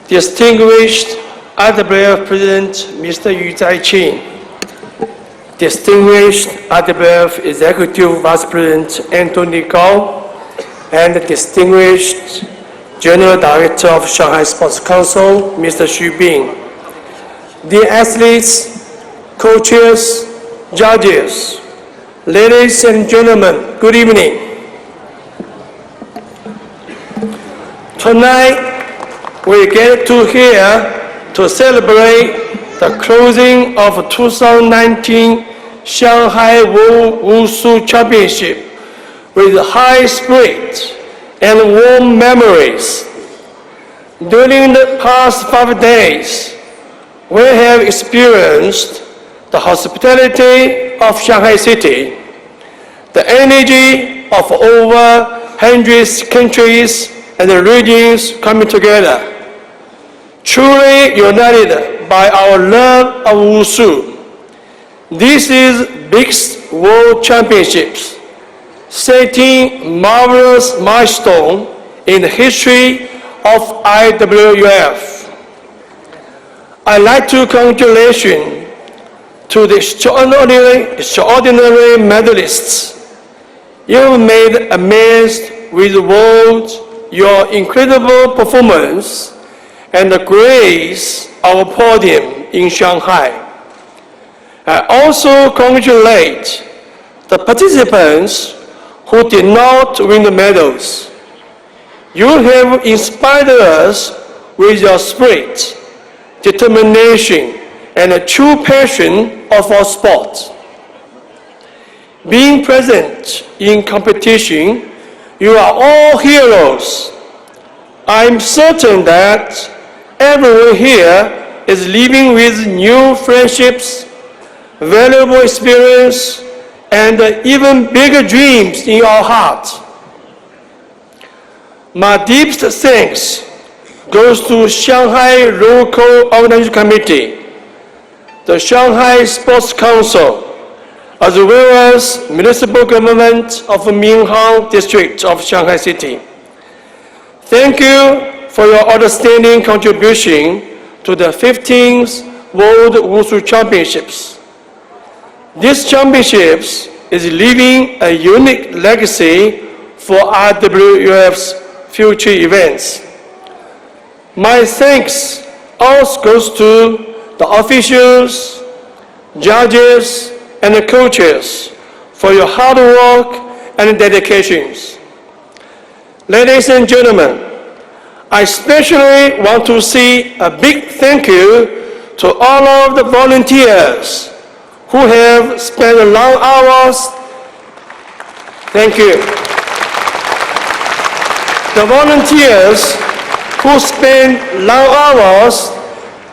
Distinguished IWF President Mr. Yu Zaiqing, Distinguished IWF Executive Vice President Anthony Gao, and Distinguished General Director of Shanghai Sports Council Mr. Xu Bin, dear athletes, coaches, judges, ladies and gentlemen, good evening. Tonight, we get to here to celebrate the closing of 2019 Shanghai World Wushu Championship with high spirit and warm memories. During the past 5 days, we have experienced the hospitality of Shanghai City, the energy of over 100 countries and regions coming together, truly united by our love of Wushu. This is biggest World Championships, setting marvelous milestone in the history of IWUF. I'd like to congratulate to the extraordinary medalists. You have made amazed with the world your incredible performance and grace our podium in Shanghai. I also congratulate the participants who did not win the medals. You have inspired us with your spirit, determination, and a true passion of our sport. Being present in competition, you are all heroes. I'm certain that everyone here is living with new friendships, valuable experience, and even bigger dreams in our heart. My deepest thanks goes to Shanghai Local Organizing Committee, the Shanghai Sports Council, as well as municipal government of Minhang District of Shanghai City. Thank you for your outstanding contribution to the 15th World Wushu Championships. This championships is leaving a unique legacy for IWUF's future events. My thanks also goes to the officials, judges, and the coaches for your hard work and dedications. Ladies and gentlemen, I especially want to say a big thank you to all of the volunteers who have spent long hours. Thank you. The volunteers who spend long hours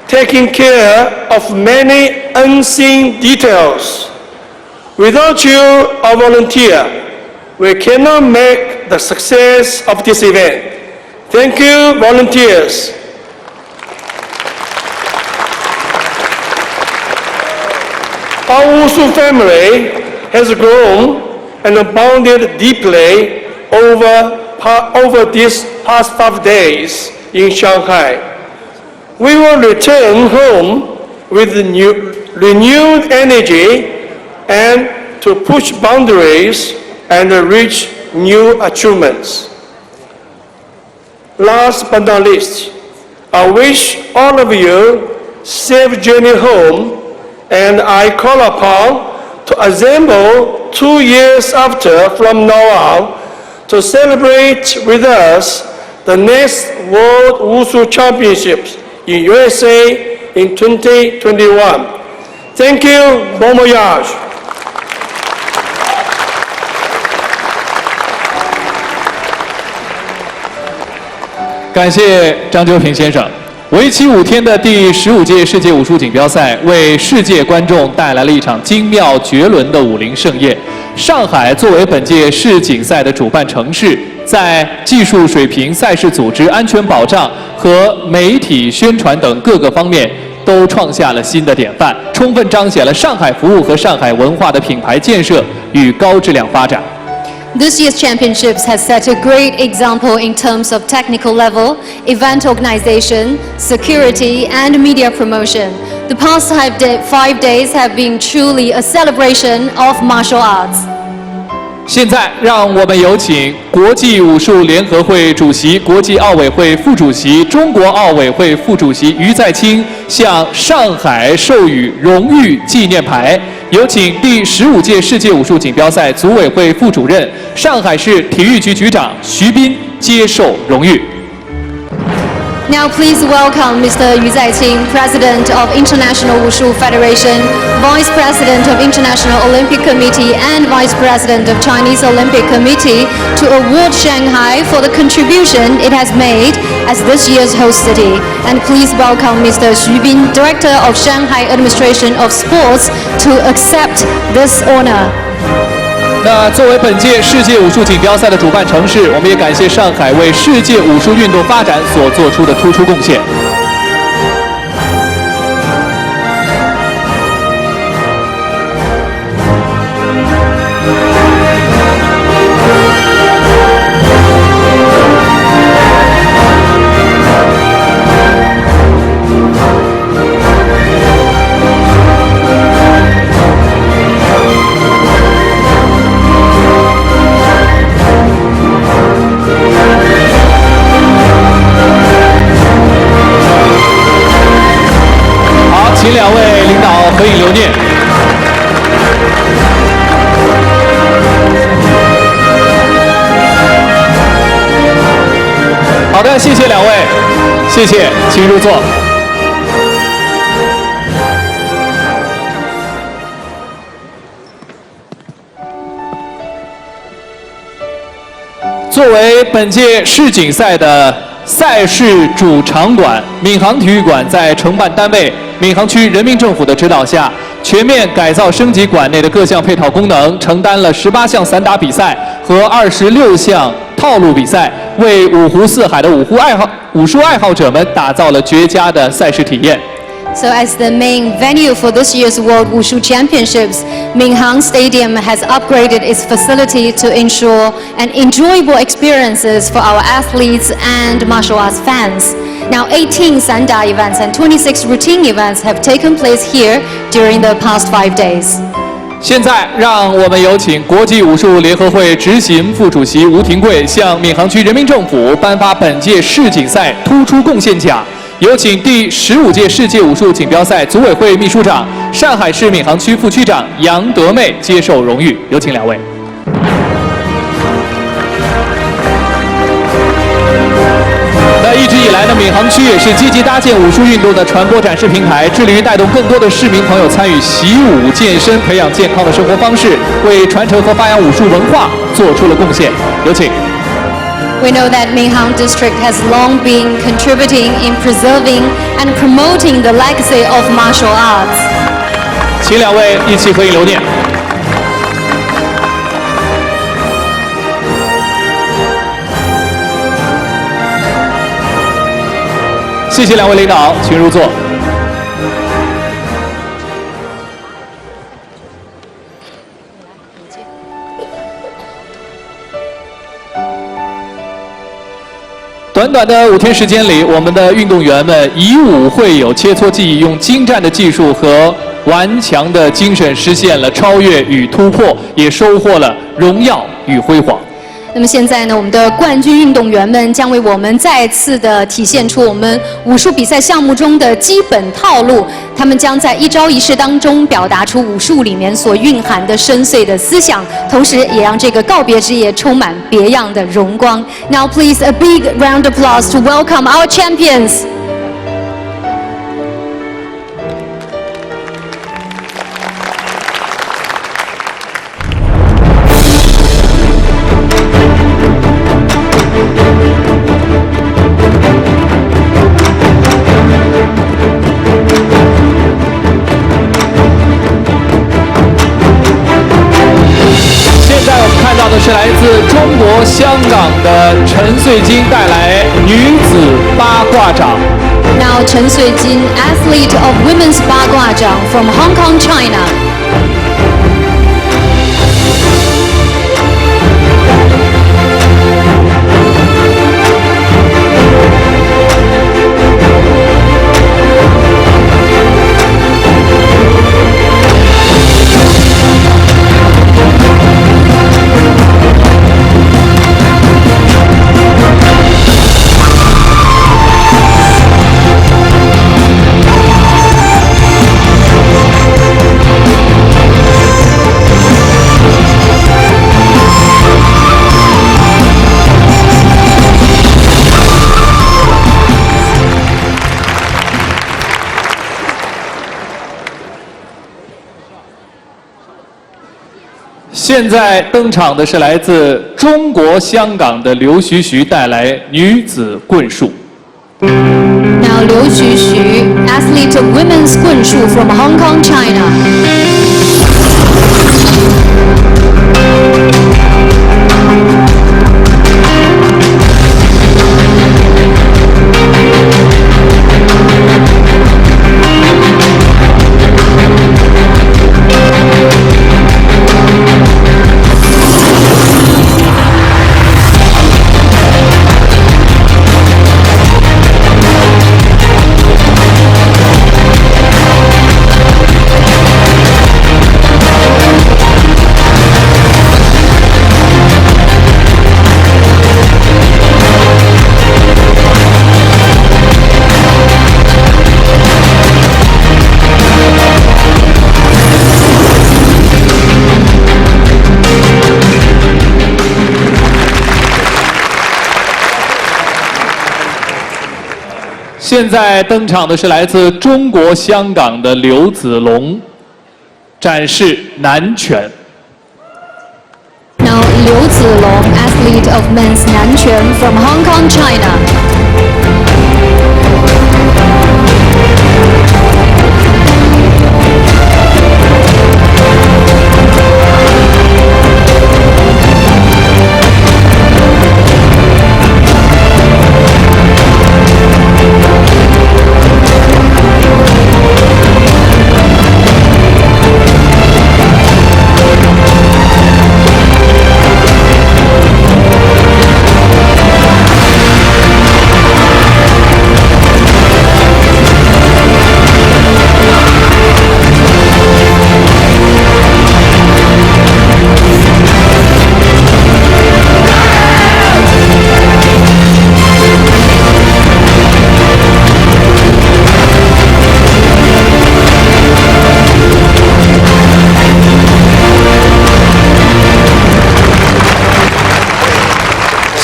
taking care of many unseen details. Without you, our volunteer, we cannot make the success of this event. Thank you, volunteers. Our Wushu family has grown and bonded deeply over these past 5 days in Shanghai. We will return home with renewed energy and to push boundaries and reach new achievements. Last but not least, I wish all of you safe journey home, and I call upon to assemble 2 years after from now on to celebrate with us the next World Wushu Championships in USA in 2021. Thank you, bon voyage. 感谢张周平先生。为期5天的第15届世界武术锦标赛，为世界观众带来了一场精妙绝伦的武林盛宴。上海作为本届世锦赛的主办城市，在技术水平、赛事组织、安全保障和媒体宣传等各个方面都创下了新的典范，充分彰显了上海服务和上海文化的品牌建设与高质量发展。 This year's championships has set a great example in terms of technical level, event organization, security, and media promotion. The past 5 days have been truly a celebration of martial arts. 现在，让我们有请国际武术联合会主席、国际奥委会副主席、中国奥委会副主席于再清向上海授予荣誉纪念牌。有请第15届世界武术锦标赛组委会副主任、上海市体育局局长徐斌接受荣誉。 Now please welcome Mr. Yu Zaiqing, President of International Wushu Federation, Vice President of International Olympic Committee and Vice President of Chinese Olympic Committee to award Shanghai for the contribution it has made as this year's host city. And please welcome Mr. Xu Bin, Director of Shanghai Administration of Sports, to accept this honor. 那作为本届世界武术锦标赛的主办城市，我们也感谢上海为世界武术运动发展所做出的突出贡献。请两位领导合影留念。好的，谢谢两位，谢谢，请入座。作为本届世锦赛的赛事主场馆闵行体育馆在承办单位闵行区人民政府的指导下，全面改造升级馆内的各项配套功能，承担了18项散打比赛和26项套路比赛，为五湖四海的武术爱好者们打造了绝佳的赛事体验。 So as the main venue for this year's World Wushu Championships, Minhang Stadium has upgraded its facility to ensure an enjoyable experiences for our athletes and martial arts fans. Now 18 sanda events and 26 routine events have taken place here during the past 5 days. 现在，让我们有请国际武术联合会执行副主席吴廷贵向闵行区人民政府颁发本届世锦赛突出贡献奖。 有请第15届世界武术锦标赛组委会秘书长、上海市闵行区副区长杨德妹接受荣誉。有请两位。那一直以来呢，闵行区也是积极搭建武术运动的传播展示平台，致力于带动更多的市民朋友参与习武、健身，培养健康的生活方式，为传承和发扬武术文化做出了贡献。有请。 We know that Minhang District has long been contributing in preserving and promoting the legacy of martial arts. 请两位一起合影留念。谢谢两位领导，请入座。 短短的5天时间里，我们的运动员们以武会友，切磋技艺，用精湛的技术和顽强的精神，实现了超越与突破，也收获了荣耀与辉煌。 那么现在呢，我们的冠军运动员们将为我们再次的体现出我们武术比赛项目中的基本套路。他们将在一招一式当中表达出武术里面所蕴含的深邃的思想，同时也让这个告别之夜充满别样的荣光。Now, please a big round of applause to welcome our champions. 是来自中国香港的陈穗金带来女子八卦掌。Now Chen Sui-jin, athlete of women's 八卦掌 from Hong Kong, China.「现在登场的是来自中国香港的刘徐徐带来女子棍术。 Now Liu Xu, athlete of women's 棍术 from Hong Kong, China.「现在登场的是来自中国香港的刘子龙，展示南拳。 Now Liu Zilong, athlete of men's 南拳 from Hong Kong, China.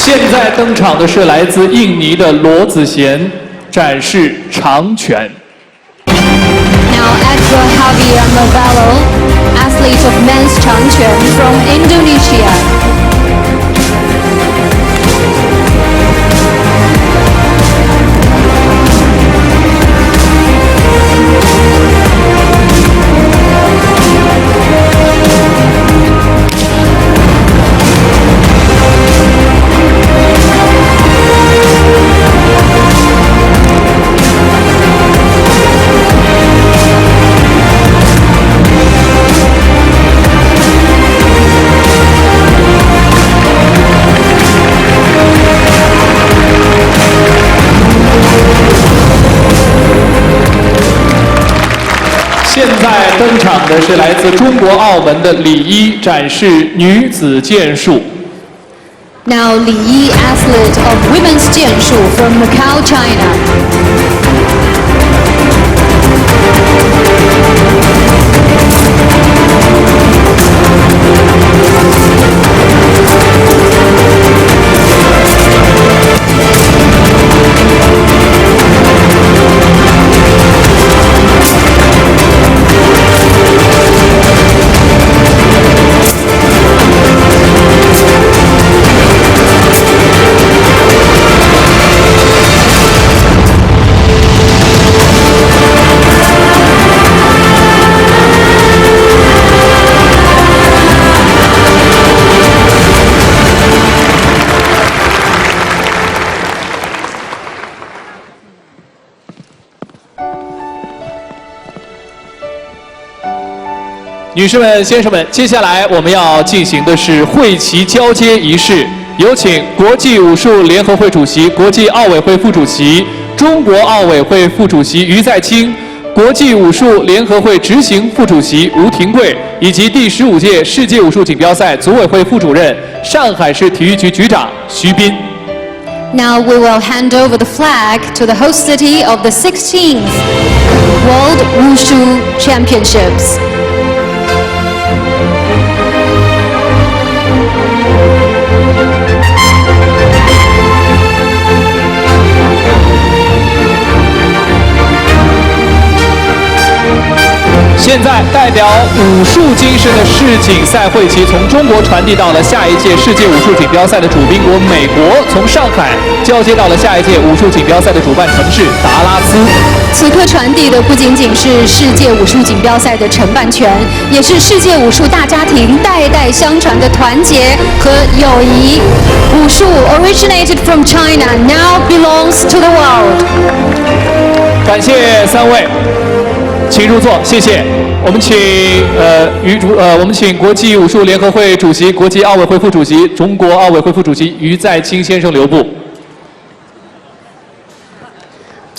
现在登场的是来自印尼的罗子贤，展示长拳。Now Edgar Javier Mavallo, athlete of men's Changquan from Indonesia.现在登场的是来自中国澳门的李一，展示女子剑术。Now Li Yi, athlete of women's Jianshu from Macau, China. .女士们、先生们，接下来我们要进行的是会旗交接仪式，有请国际武术联合会主席、国际奥委会副主席、中国奥委会副主席于再清、国际武术联合会执行副主席吴廷贵，以及第15届世界武术锦标赛组委会副主任、上海市体育局局长徐斌。Now we will hand over the flag to the host city of the 16th World Wushu Championships. .现在，代表武术精神的世锦赛会旗从中国传递到了下一届世界武术锦标赛的主宾国美国，从上海交接到了下一届武术锦标赛的主办城市达拉斯。此刻传递的不仅仅是世界武术锦标赛的承办权，也是世界武术大家庭代代相传的团结和友谊。武术 originated from China, now belongs to the world. 感谢3位。请入座，谢谢。我们请国际武术联合会主席、国际奥委会副主席、中国奥委会副主席于再清先生留步。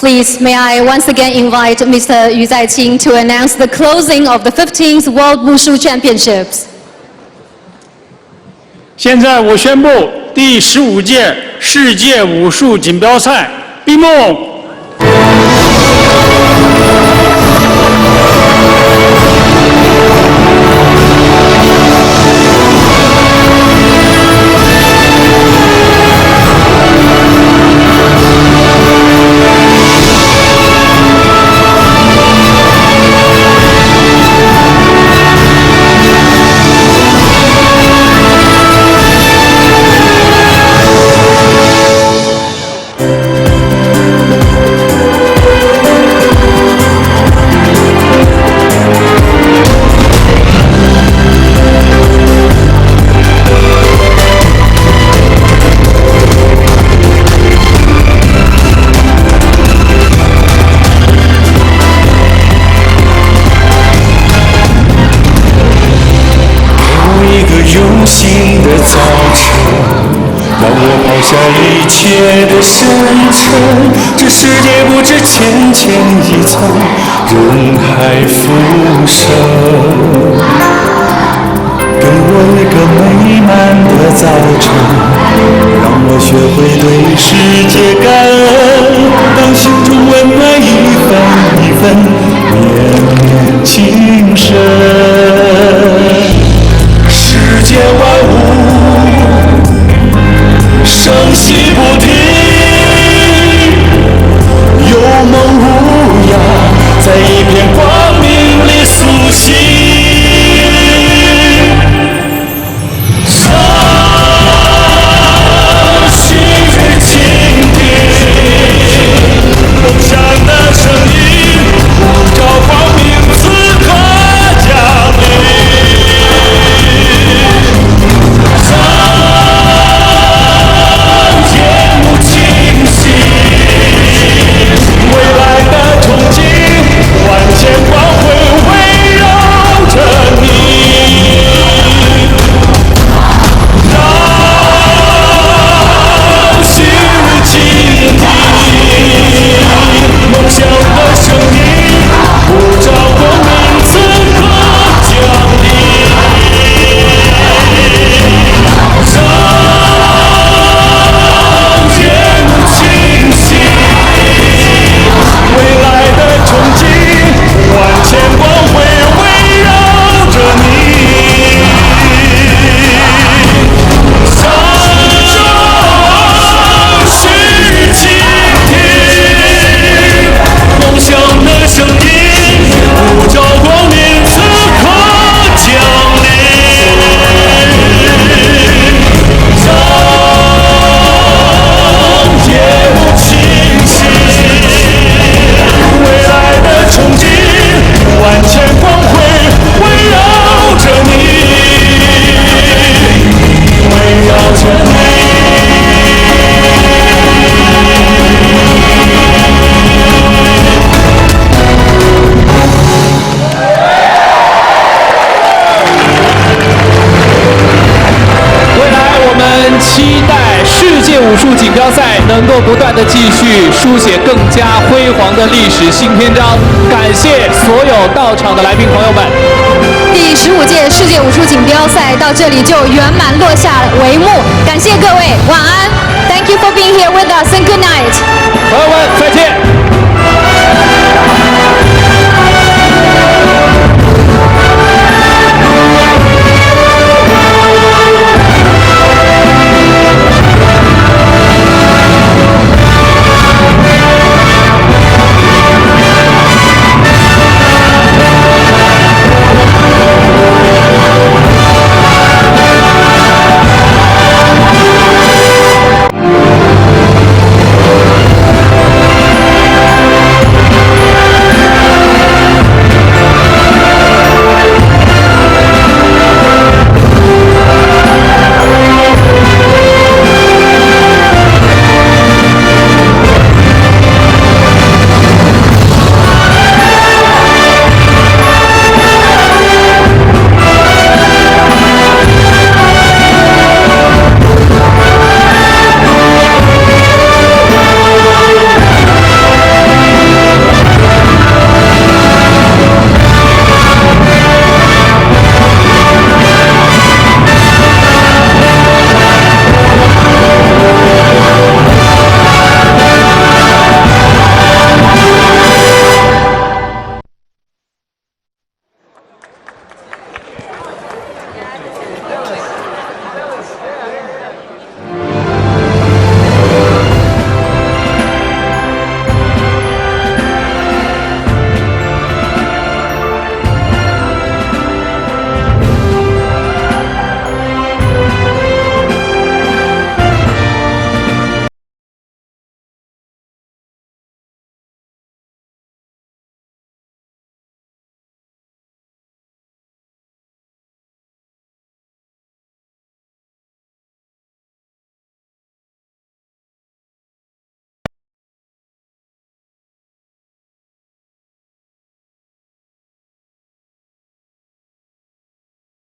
Please, may I once again invite Mr. Yu Zaiqing to announce the closing of the 15th World Wushu Championships. 现在我宣布第15届世界武术锦标赛闭幕。下一切的深沉，这世界不止浅浅一层，人海浮生。给我一个美满的早晨，让我学会对世界感恩，当心中温暖一分一分，绵绵情深。世间万物生息不停，有梦无恙，在一片光明里苏醒。武术锦标赛能够不断的继续书写更加辉煌的历史新篇章。感谢所有到场的来宾朋友们。第15届世界武术锦标赛到这里就圆满落下帷幕，感谢各位，晚安。Thank you for being here with us and good night。朋友们，再见。